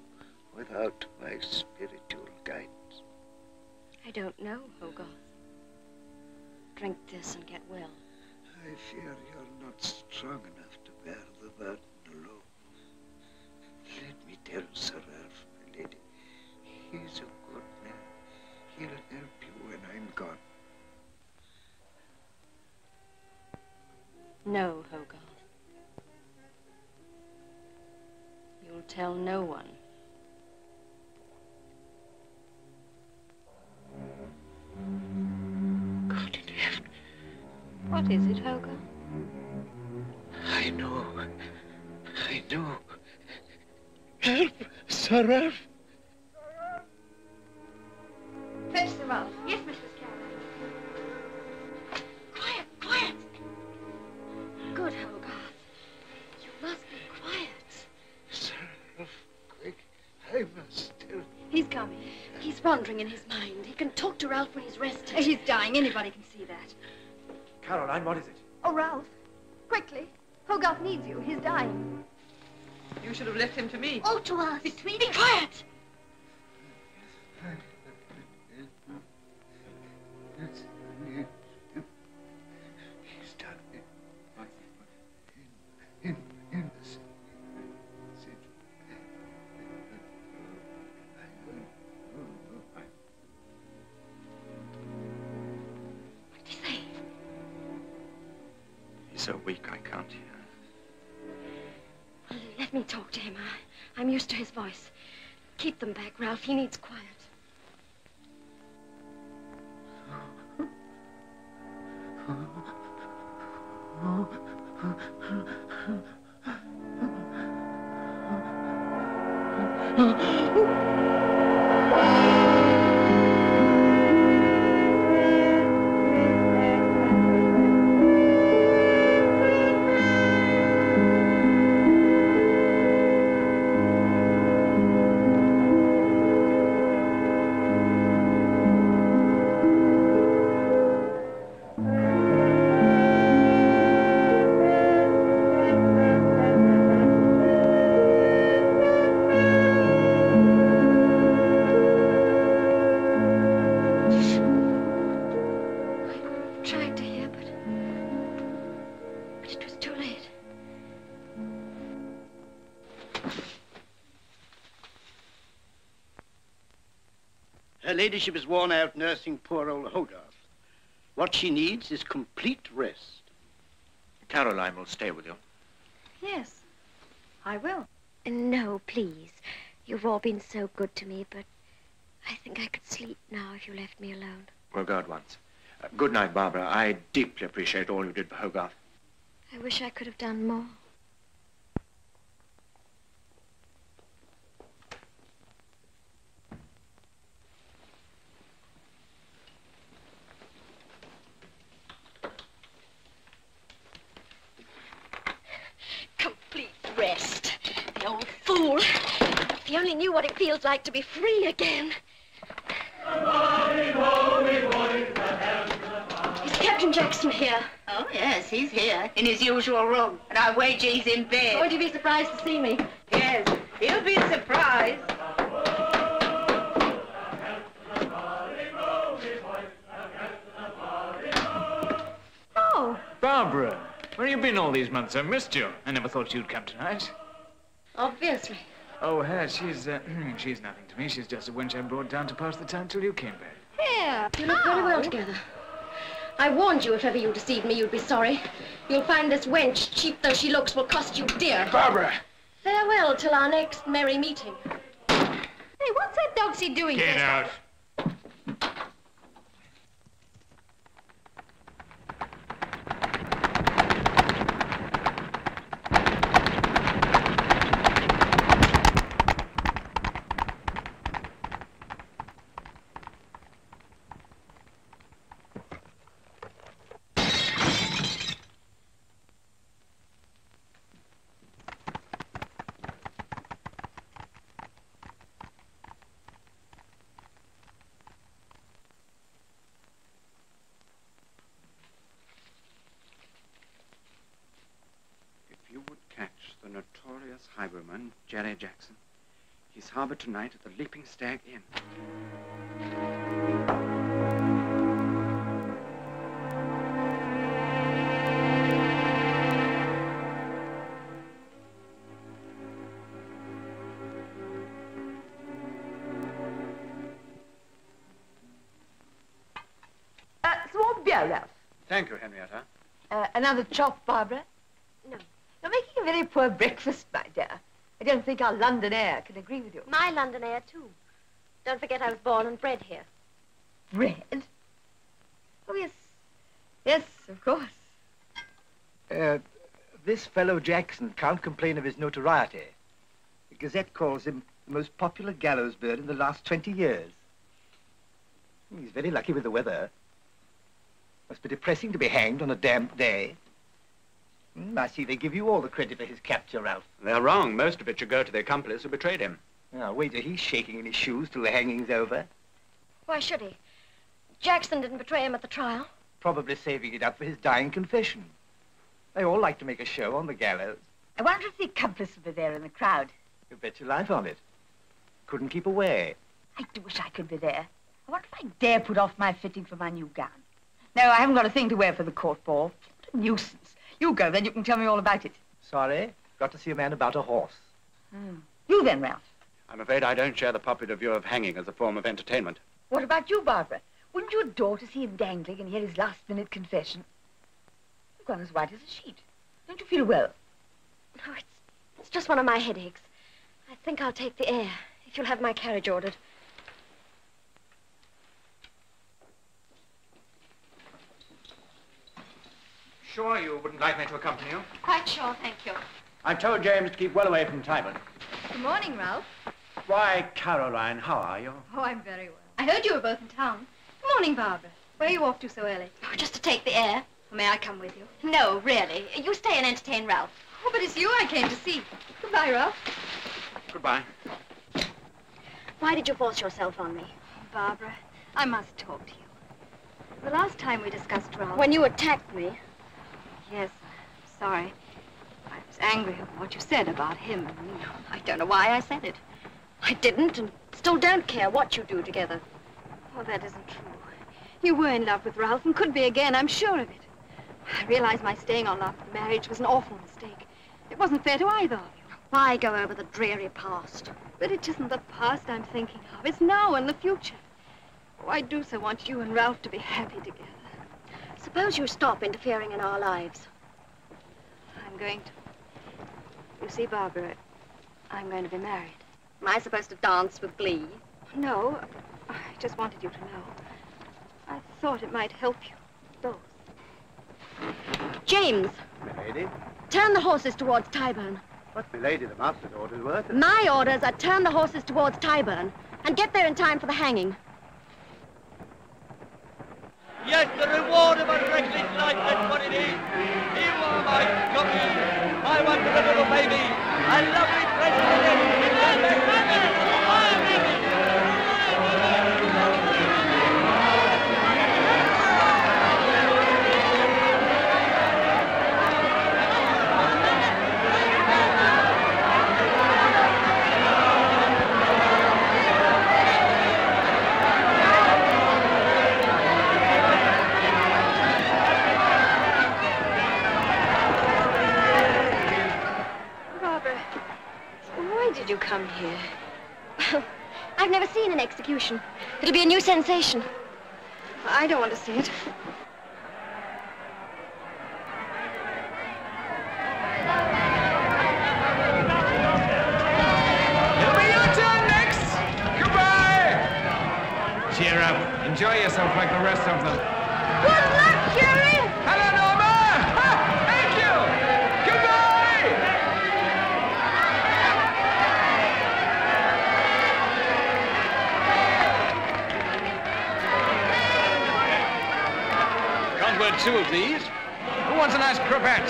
without my spiritual guidance? I don't know, Hogarth. Drink this and get well. I fear you're not strong enough to bear the burden alone. Let me tell Sir Ralph, my lady, he's a good man. He'll help you when I'm gone. No, Hogarth. You'll tell no one. God in heaven. What is it, Hogarth? I know. I know. Help, Sir Ralph. Fetch Sir Ralph. Yes, Mistress Caroline. Quiet, quiet. Good, Hogarth. You must be quiet. Sir Ralph, quick. I must tell. He's coming. He's wandering in his mind. He can talk to Ralph when he's rested. He's dying. Anybody can see that. Caroline, what is it? Oh, Ralph. Quickly. Hogarth needs you. He's dying. You should have left him to me. Oh, to us. Be quiet. He's done it. In the city. What did he say? He's so weak I can't hear. Let me talk to him. I'm used to his voice. Keep them back, Ralph. He needs quiet. Her ladyship is worn out nursing poor old Hogarth. What she needs is complete rest. Caroline will stay with you. Yes. I will. No, please. You've all been so good to me, but I think I could sleep now if you left me alone. We'll go at once. Good night, Barbara. I deeply appreciate all you did for Hogarth. I wish I could have done more. Complete rest. The old fool. If he only knew what it feels like to be free again. Is Captain Jackson here? Oh, yes, he's here, in his usual room. And I wager he's in bed. Won't you be surprised to see me? Yes, he'll be surprised. Oh. Barbara, where have you been all these months? I missed you. I never thought you'd come tonight. Obviously. Oh, her, she's nothing to me. She's just a wench I brought down to pass the time till you came back. Here. You look very well together. I warned you if ever you deceived me, you'd be sorry. You'll find this wench, cheap though she looks, will cost you dear. Barbara! Farewell till our next merry meeting. Hey, what's that dogsy doing Get here? out. The notorious highwayman, Jerry Jackson. He's harbored tonight at the Leaping Stag Inn. Some more beer, Ralph. Thank you, Henrietta. Another chop, Barbara? No. You're making a very poor breakfast, my dear. I don't think our London air can agree with you. My London air, too. Don't forget I was born and bred here. Bread? Oh, yes. Yes, of course. This fellow Jackson can't complain of his notoriety. The Gazette calls him the most popular gallows bird in the last 20 years. He's very lucky with the weather. Must be depressing to be hanged on a damp day. I see they give you all the credit for his capture, Ralph. They're wrong. Most of it should go to the accomplice who betrayed him. Now, wager he's shaking in his shoes till the hanging's over. Why should he? Jackson didn't betray him at the trial. Probably saving it up for his dying confession. They all like to make a show on the gallows. I wonder if the accomplice will be there in the crowd. You bet your life on it. Couldn't keep away. I do wish I could be there. I wonder if I dare put off my fitting for my new gown. No, I haven't got a thing to wear for the court ball. What a nuisance. You go, then you can tell me all about it. Sorry, got to see a man about a horse. You then, Ralph. I'm afraid I don't share the popular view of hanging as a form of entertainment. What about you, Barbara? Wouldn't you adore to see him dangling and hear his last-minute confession? You've gone as white as a sheet. Don't you feel well? No, it's just one of my headaches. I think I'll take the air, if you'll have my carriage ordered. Sure you wouldn't like me to accompany you? Quite sure, thank you. I've told James to keep well away from Tyburn. Good morning, Ralph. Why, Caroline, how are you? Oh, I'm very well. I heard you were both in town. Good morning, Barbara. Where are you off to so early? Oh, just to take the air. Well, may I come with you? No, really. You stay and entertain Ralph. Oh, but it's you I came to see. Goodbye, Ralph. Goodbye. Why did you force yourself on me? Barbara, I must talk to you. The last time we discussed Ralph... When you attacked me. Yes, I'm sorry. I was angry at what you said about him and me. I don't know why I said it. I didn't and still don't care what you do together. Oh, that isn't true. You were in love with Ralph and could be again, I'm sure of it. I realize my staying on after the marriage was an awful mistake. It wasn't fair to either of you. Why go over the dreary past? But it isn't the past I'm thinking of. It's now and the future. Oh, I do so want you and Ralph to be happy together. Suppose you stop interfering in our lives. I'm going to. You see, Barbara, I'm going to be married. Am I supposed to dance with glee? No, I just wanted you to know. I thought it might help you, both. James! Milady? Turn the horses towards Tyburn. But, milady, the master's orders were to... My orders are turn the horses towards Tyburn and get there in time for the hanging. Yes, the reward of a reckless life, that's what it is. You are my cookie, my wonderful little baby. I love you, Did you come here? I've never seen an execution. It'll be a new sensation. I don't want to see it. It'll be your turn next. Goodbye. Cheer up. Enjoy yourself like the rest of them. Good luck, Jerry! Hello, Norma! Ha! Thank you! Goodbye! Two of these. Who wants a nice croquette?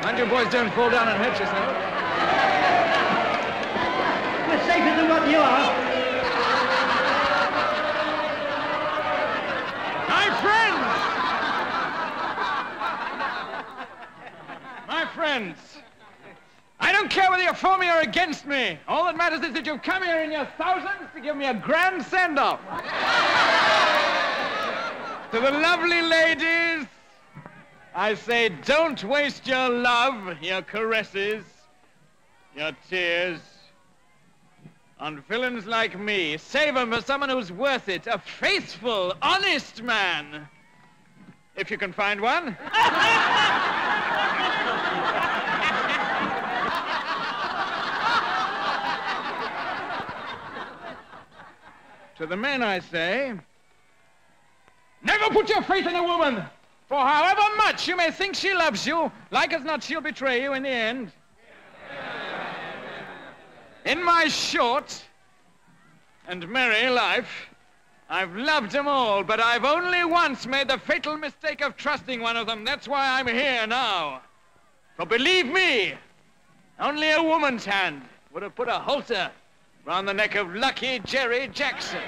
Mind you boys don't fall down and hurt yourself. We're safer than what you are. My friends, I don't care whether you're for me or against me. All that matters is that you've come here in your thousands to give me a grand send-off. To the lovely ladies, I say don't waste your love, your caresses, your tears on villains like me. Save them for someone who's worth it, a faithful, honest man. If you can find one. To the men I say, never put your faith in a woman, for however much you may think she loves you, like as not she'll betray you in the end. In my short and merry life, I've loved them all, but I've only once made the fatal mistake of trusting one of them. That's why I'm here now. For believe me, only a woman's hand would have put a halter round the neck of lucky Jerry Jackson.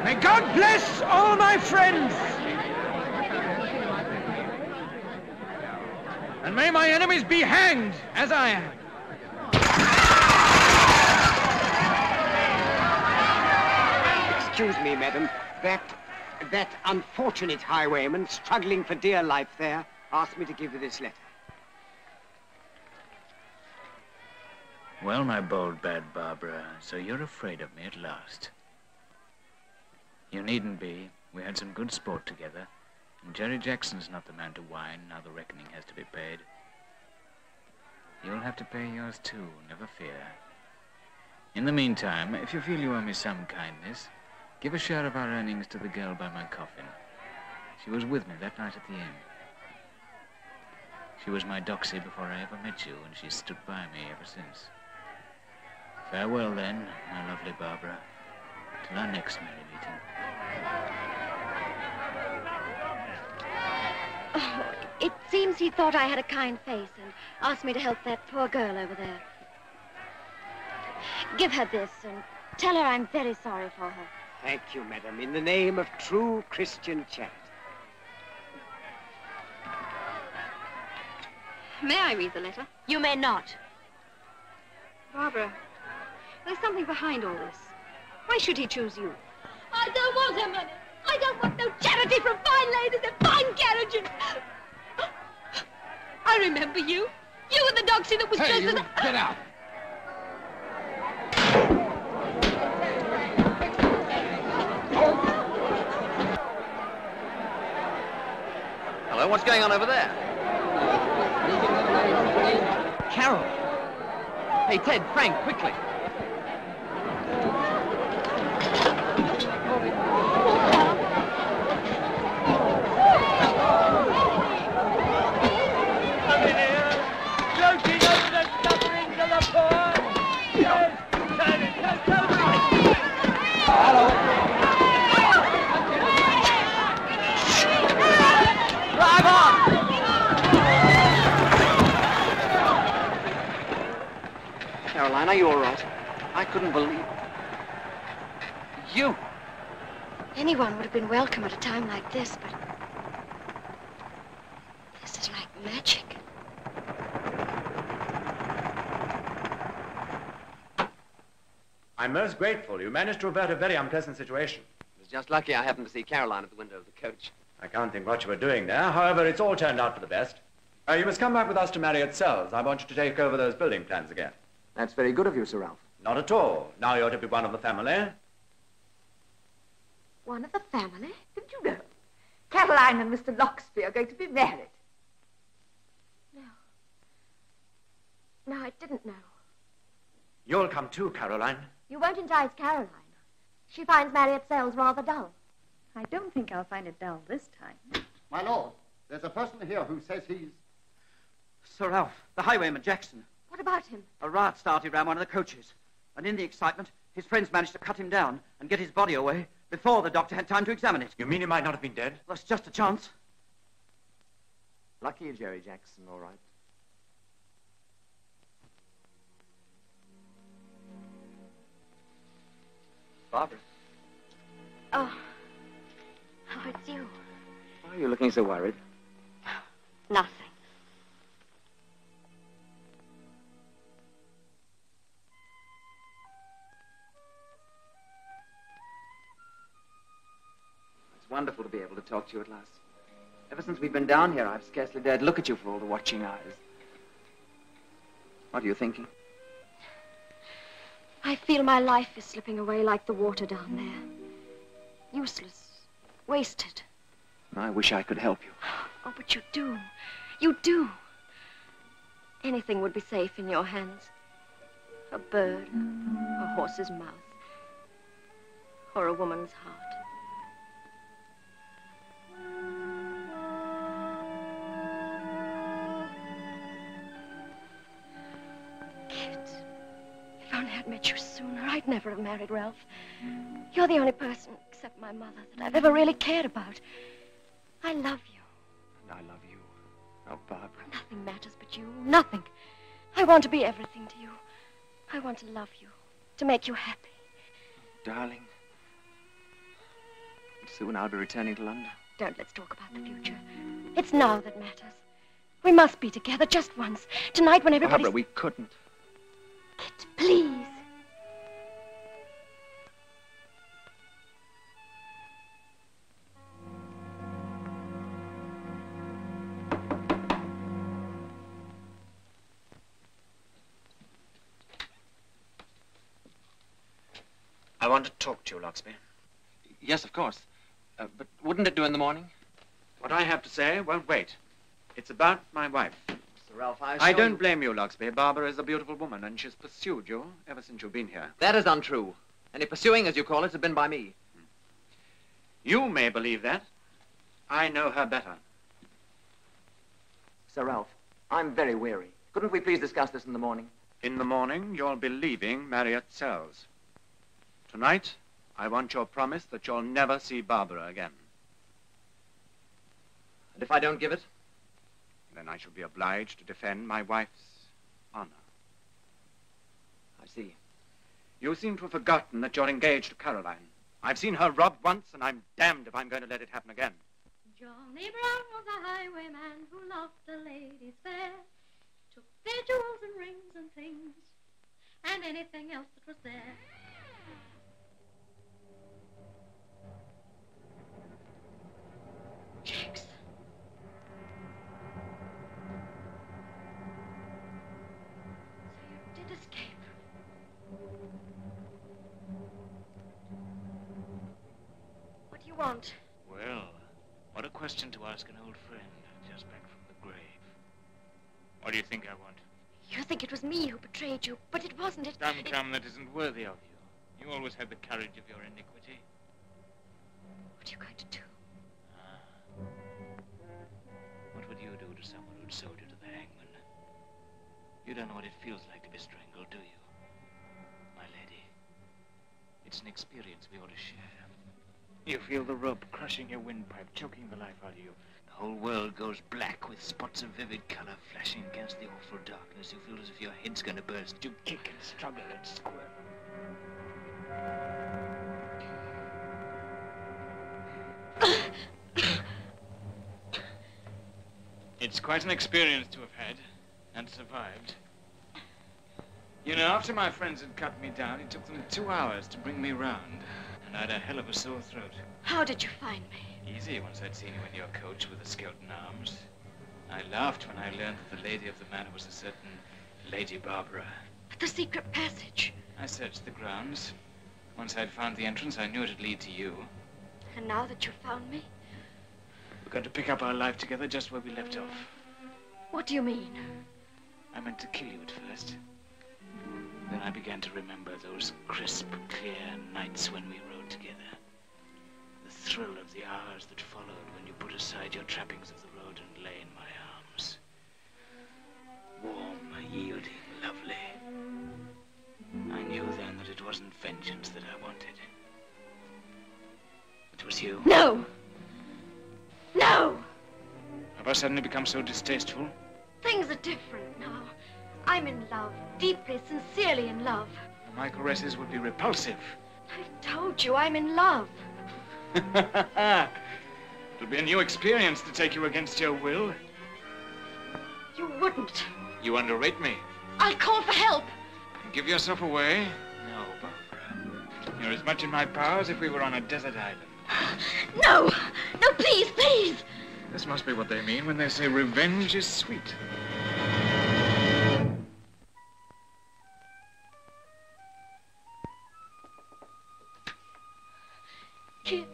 May God bless all my friends. And may my enemies be hanged as I am. Excuse me, madam. That unfortunate highwayman struggling for dear life there asked me to give you this letter. Well, my bold, bad Barbara, so you're afraid of me at last. You needn't be. We had some good sport together. And Jerry Jackson's not the man to whine now the reckoning has to be paid. You'll have to pay yours too, never fear. In the meantime, if you feel you owe me some kindness, give a share of our earnings to the girl by my coffin. She was with me that night at the inn. She was my doxy before I ever met you, and she's stood by me ever since. Farewell, then, my lovely Barbara. Till our next merry meeting. Oh, it seems he thought I had a kind face and asked me to help that poor girl over there. Give her this and tell her I'm very sorry for her. Thank you, madam, in the name of true Christian charity. May I read the letter? You may not. Barbara, there's something behind all this. Why should he choose you? I don't want her money. I don't want no charity from fine ladies and fine carriages. I remember you. You and the doxy that was Hey, dressed you, as a... get out. Hello, what's going on over there? Carol! Hey, Ted, Frank, quickly. Gloating over the sufferings of the poor. Yes, turn it, turn right. Drive on! Caroline, are you all right? I couldn't believe... You! Anyone would have been welcome at a time like this, but... this is like magic. I'm most grateful. You managed to avert a very unpleasant situation. It was just lucky I happened to see Caroline at the window of the coach. I can't think what you were doing there. However, it's all turned out for the best. You must come back with us to Marriott Cells. I want you to take over those building plans again. That's very good of you, Sir Ralph. Not at all. Now you're to be one of the family. One of the family? Didn't you know? Caroline and Mr. Loxby are going to be married. No, I didn't know. You'll come too, Caroline. You won't entice Caroline. She finds Marriott Cells rather dull. I don't think I'll find it dull this time. My lord, there's a person here who says he's... Sir Ralph, the highwayman Jackson. What about him? A riot started around one of the coaches. And in the excitement, his friends managed to cut him down and get his body away before the doctor had time to examine it. You mean he might not have been dead? Well, it's just a chance. Lucky Jerry Jackson, all right. Barbara, Oh, it's you. Why are you looking so worried? Nothing. It's wonderful to be able to talk to you at last. Ever since we've been down here, I've scarcely dared look at you for all the watching eyes. What are you thinking? I feel my life is slipping away like the water down there. Useless. Wasted. I wish I could help you. Oh, but you do. You do. Anything would be safe in your hands. A bird, a horse's mouth, or a woman's heart. If only I'd met you sooner, I'd never have married Ralph. You're the only person, except my mother, that I've ever really cared about. I love you. And I love you. Oh, Barbara. Nothing matters but you. Nothing. I want to be everything to you. I want to love you, to make you happy. Darling. Soon I'll be returning to London. Don't let's talk about the future. It's now that matters. We must be together just once. Tonight when everybody's... Barbara, we couldn't. Kit, please. I want to talk to you, Loxby. Yes, of course. But wouldn't it do in the morning? What I have to say won't wait. It's about my wife. Sir Ralph, I don't blame you, Loxby. Barbara is a beautiful woman, and she's pursued you ever since you've been here. That is untrue. Any pursuing, as you call it, has been by me. You may believe that. I know her better. Sir Ralph, I'm very weary. Couldn't we please discuss this in the morning? In the morning, you'll be leaving Marriott Cells. Tonight, I want your promise that you'll never see Barbara again. And if I don't give it? Then I shall be obliged to defend my wife's honor. I see. You seem to have forgotten that you're engaged to Caroline. I've seen her robbed once, and I'm damned if I'm going to let it happen again. Johnny Brown was a highwayman who loved the ladies fair, took their jewels and rings and things, and anything else that was there. Jackson. So you did escape. What do you want? Well, what a question to ask an old friend just back from the grave. What do you think I want? You think it was me who betrayed you, but it wasn't. Come, that isn't worthy of you. You always had the courage of your iniquity. What are you going to do? What would you do to someone who'd sold you to the hangman? You don't know what it feels like to be strangled, do you? My lady, it's an experience we ought to share. You feel the rope crushing your windpipe, choking the life out of you. The whole world goes black with spots of vivid color flashing against the awful darkness. You feel as if your head's going to burst. You kick and struggle and squirm. It's quite an experience to have had and survived. You know, after my friends had cut me down, it took them 2 hours to bring me round. And I had a hell of a sore throat. How did you find me? Easy, once I'd seen you in your coach with the skeleton arms. I laughed when I learned that the lady of the manor was a certain Lady Barbara. But the secret passage. I searched the grounds. Once I'd found the entrance, I knew it'd lead to you. And now that you found me? We're going to pick up our life together just where we left off. What do you mean? I meant to kill you at first. Then I began to remember those crisp, clear nights when we rode together. The thrill of the hours that followed when you put aside your trappings of the road and lay in my arms. Warm, yielding, lovely. I knew then that it wasn't vengeance that I wanted. It was you. No! No! Have I suddenly become so distasteful? Things are different now. I'm in love, deeply, sincerely in love. My caresses would be repulsive. I told you I'm in love. It'll be a new experience to take you against your will. You wouldn't. You underrate me. I'll call for help. Give yourself away? No, Barbara. You're as much in my power as if we were on a desert island. No! No, please, please! This must be what they mean when they say revenge is sweet. Kit.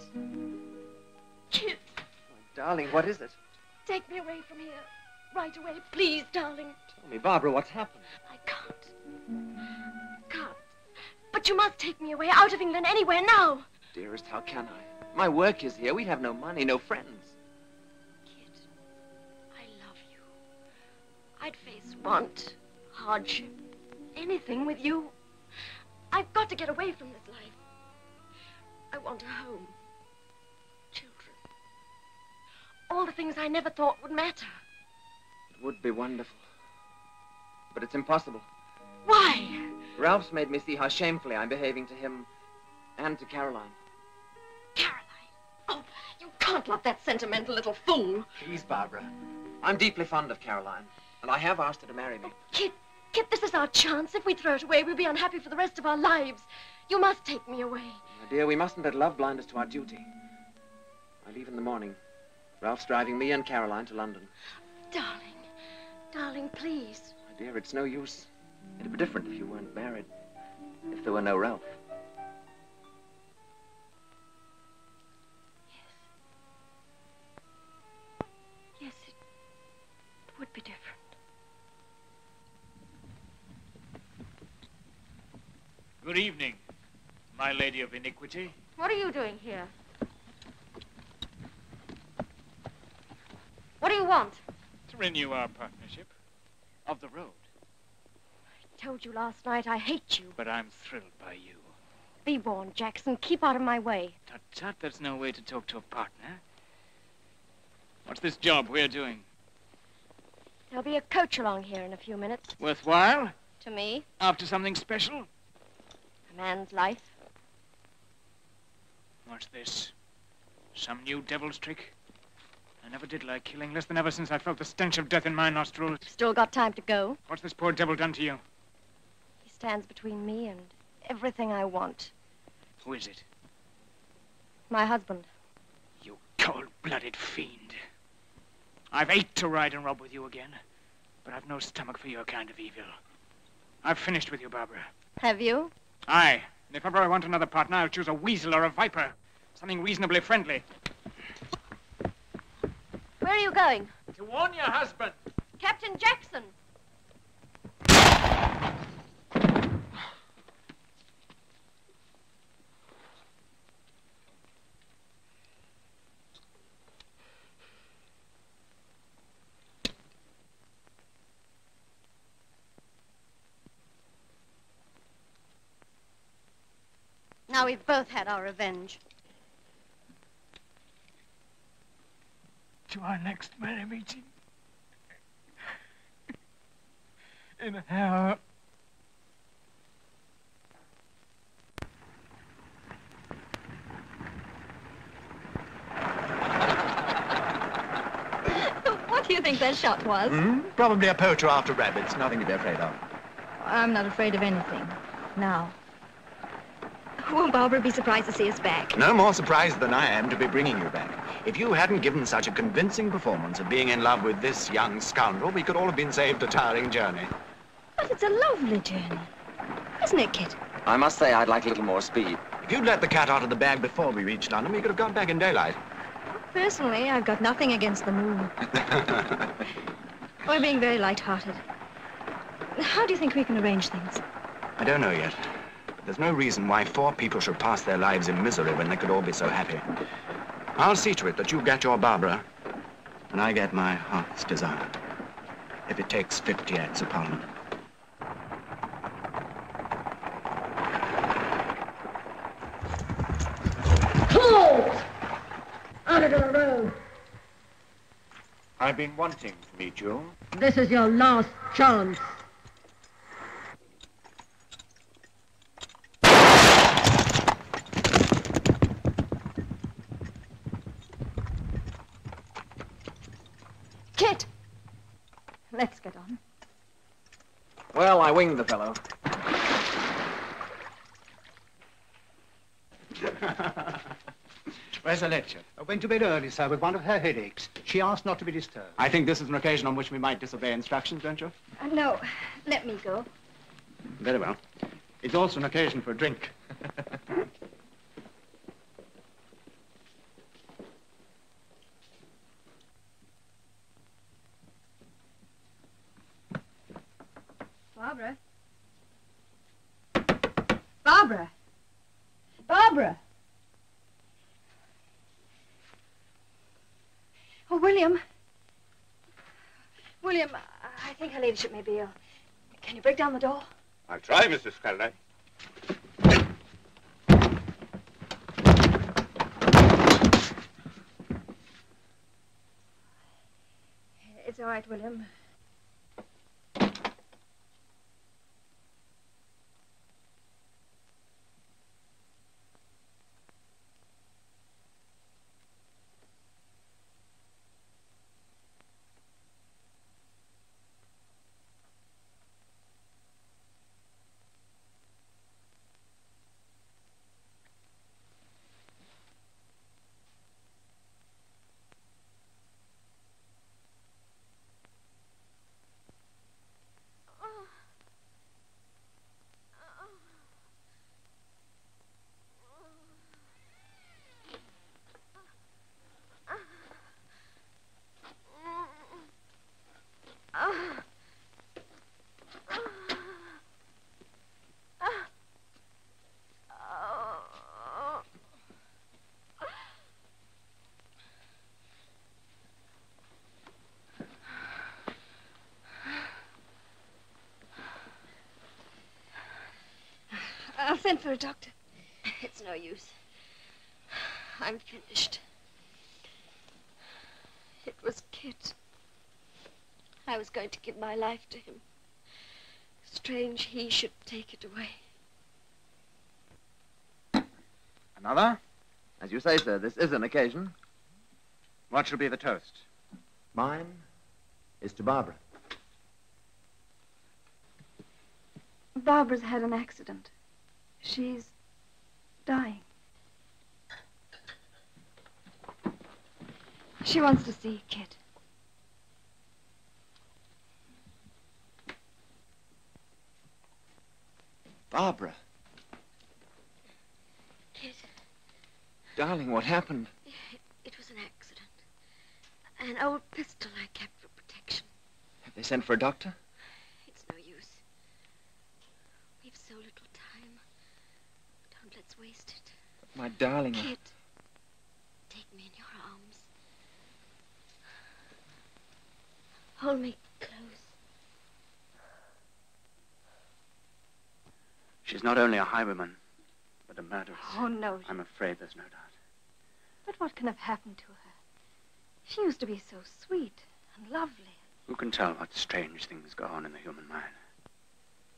Kit. Oh, darling, what is it? Take me away from here. Right away, please, darling. Tell me, Barbara, what's happened? I can't. Can't. But you must take me away, out of England, anywhere, now. Dearest, how can I? My work is here. We have no money, no friends. Kit, I love you. I'd face want, hardship, anything with you. I've got to get away from this life. I want a home. Children. All the things I never thought would matter. It would be wonderful. But it's impossible. Why? Ralph's made me see how shamefully I'm behaving to him and to Caroline. Caroline? Oh, you can't love that sentimental little fool. Please, Barbara. I'm deeply fond of Caroline, and I have asked her to marry me. Kit, this is our chance. If we throw it away, we'll be unhappy for the rest of our lives. You must take me away. My dear, we mustn't let love blind us to our duty. I leave in the morning. Ralph's driving me and Caroline to London. Darling, please. My dear, it's no use. It'd be different if you weren't married. If there were no Ralph. Yes, it would be different. Good evening, my lady of iniquity. What are you doing here? What do you want? To renew our partnership of the road. I told you last night I hate you. But I'm thrilled by you. Be warned, Jackson. Keep out of my way. Tut, tut, that's no way to talk to a partner. What's this job we're doing? There'll be a coach along here in a few minutes. Worthwhile? To me? After something special? A man's life. What's this? Some new devil's trick? I never did like killing, less than ever since I felt the stench of death in my nostrils. Still got time to go. What's this poor devil done to you? He stands between me and everything I want. Who is it? My husband. You cold-blooded fiend. I've ached to ride and rob with you again, but I've no stomach for your kind of evil. I've finished with you, Barbara. Have you? Aye. And if ever I want another partner, I'll choose a weasel or a viper. Something reasonably friendly. Where are you going? To warn your husband. Captain Jackson. Now we've both had our revenge. To our next merry meeting. In hell. What do you think that shot was? Probably a poacher after rabbits. Nothing to be afraid of. I'm not afraid of anything. Now. Won't Barbara be surprised to see us back? No more surprised than I am to be bringing you back. If you hadn't given such a convincing performance of being in love with this young scoundrel, we could all have been saved a tiring journey. But it's a lovely journey. Isn't it, Kit? I must say I'd like a little more speed. If you'd let the cat out of the bag before we reached London, we could have got back in daylight. Personally, I've got nothing against the moon. We're being very light-hearted. How do you think we can arrange things? I don't know yet. There's no reason why 4 people should pass their lives in misery when they could all be so happy. I'll see to it that you get your Barbara, and I get my heart's desire. If it takes 50 acts of Parliament. Halt! Out of the road. I've been wanting to meet you. This is your last chance. Kit! Let's get on. Well, I winged the fellow. Where's the lecture? I went to bed early, sir, with one of her headaches. She asked not to be disturbed. I think this is an occasion on which we might disobey instructions, don't you? No, let me go. Very well. It's also an occasion for a drink. Barbara? Barbara? Barbara? Oh, William. William, I think her ladyship may be ill. Can you break down the door? I'll try, Mrs. Faraday. It's all right, William. I'll send for a doctor. It's no use. I'm finished. It was Kit. I was going to give my life to him. Strange he should take it away. Another? As you say, sir, this is an occasion. What shall be the toast? Mine is to Barbara. Barbara's had an accident. She's dying. She wants to see Kit. Barbara. Kit, Darling, what happened? it was an accident. An old pistol I kept for protection. Have they sent for a doctor? It's no use. We've so little time. Don't let's waste it. My darling. Kit, take me in your arms. Hold me close. She's not only a highwayman, but a murderess. Oh, no. I'm afraid there's no doubt. But what can have happened to her? She used to be so sweet and lovely. Who can tell what strange things go on in the human mind?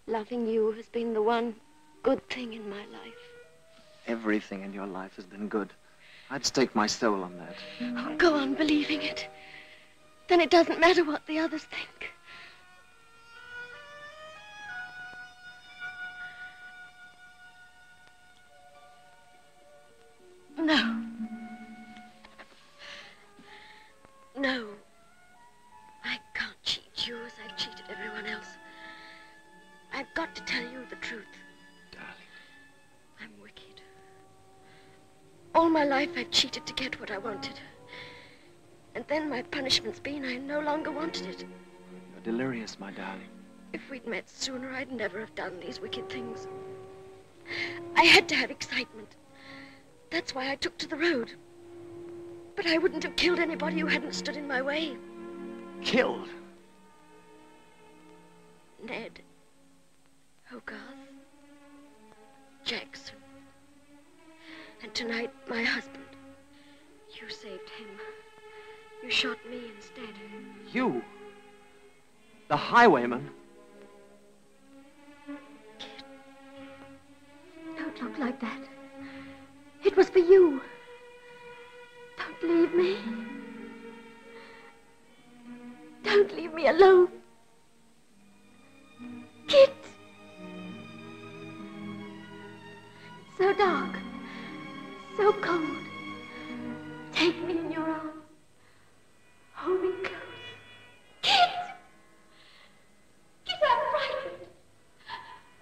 Loving you has been the one good thing in my life. Everything in your life has been good. I'd stake my soul on that. Oh, go on believing it. Then it doesn't matter what the others think. No. No. I can't cheat you as I've cheated everyone else. I've got to tell you the truth. Darling. I'm wicked. All my life I've cheated to get what I wanted. And then my punishment's been I no longer wanted it. You're delirious, my darling. If we'd met sooner, I'd never have done these wicked things. I had to have excitement. That's why I took to the road. But I wouldn't have killed anybody who hadn't stood in my way. Killed? Ned. Hogarth. Jackson. And tonight, my husband. You saved him. You shot me instead. You? The highwayman? Don't look like that. It was for you. Don't leave me. Don't leave me alone. Kit! So dark. So cold. Take me in your arms. Hold me close. Kit! Kit, I'm frightened.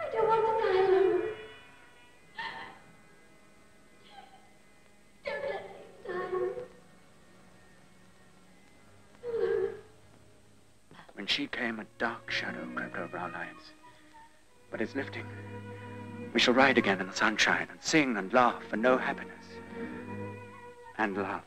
I don't want to die alone. Don't let me die. Alone. When she came, a dark shadow crept over our lives. But it's lifting. We shall ride again in the sunshine and sing and laugh and know happiness. And love.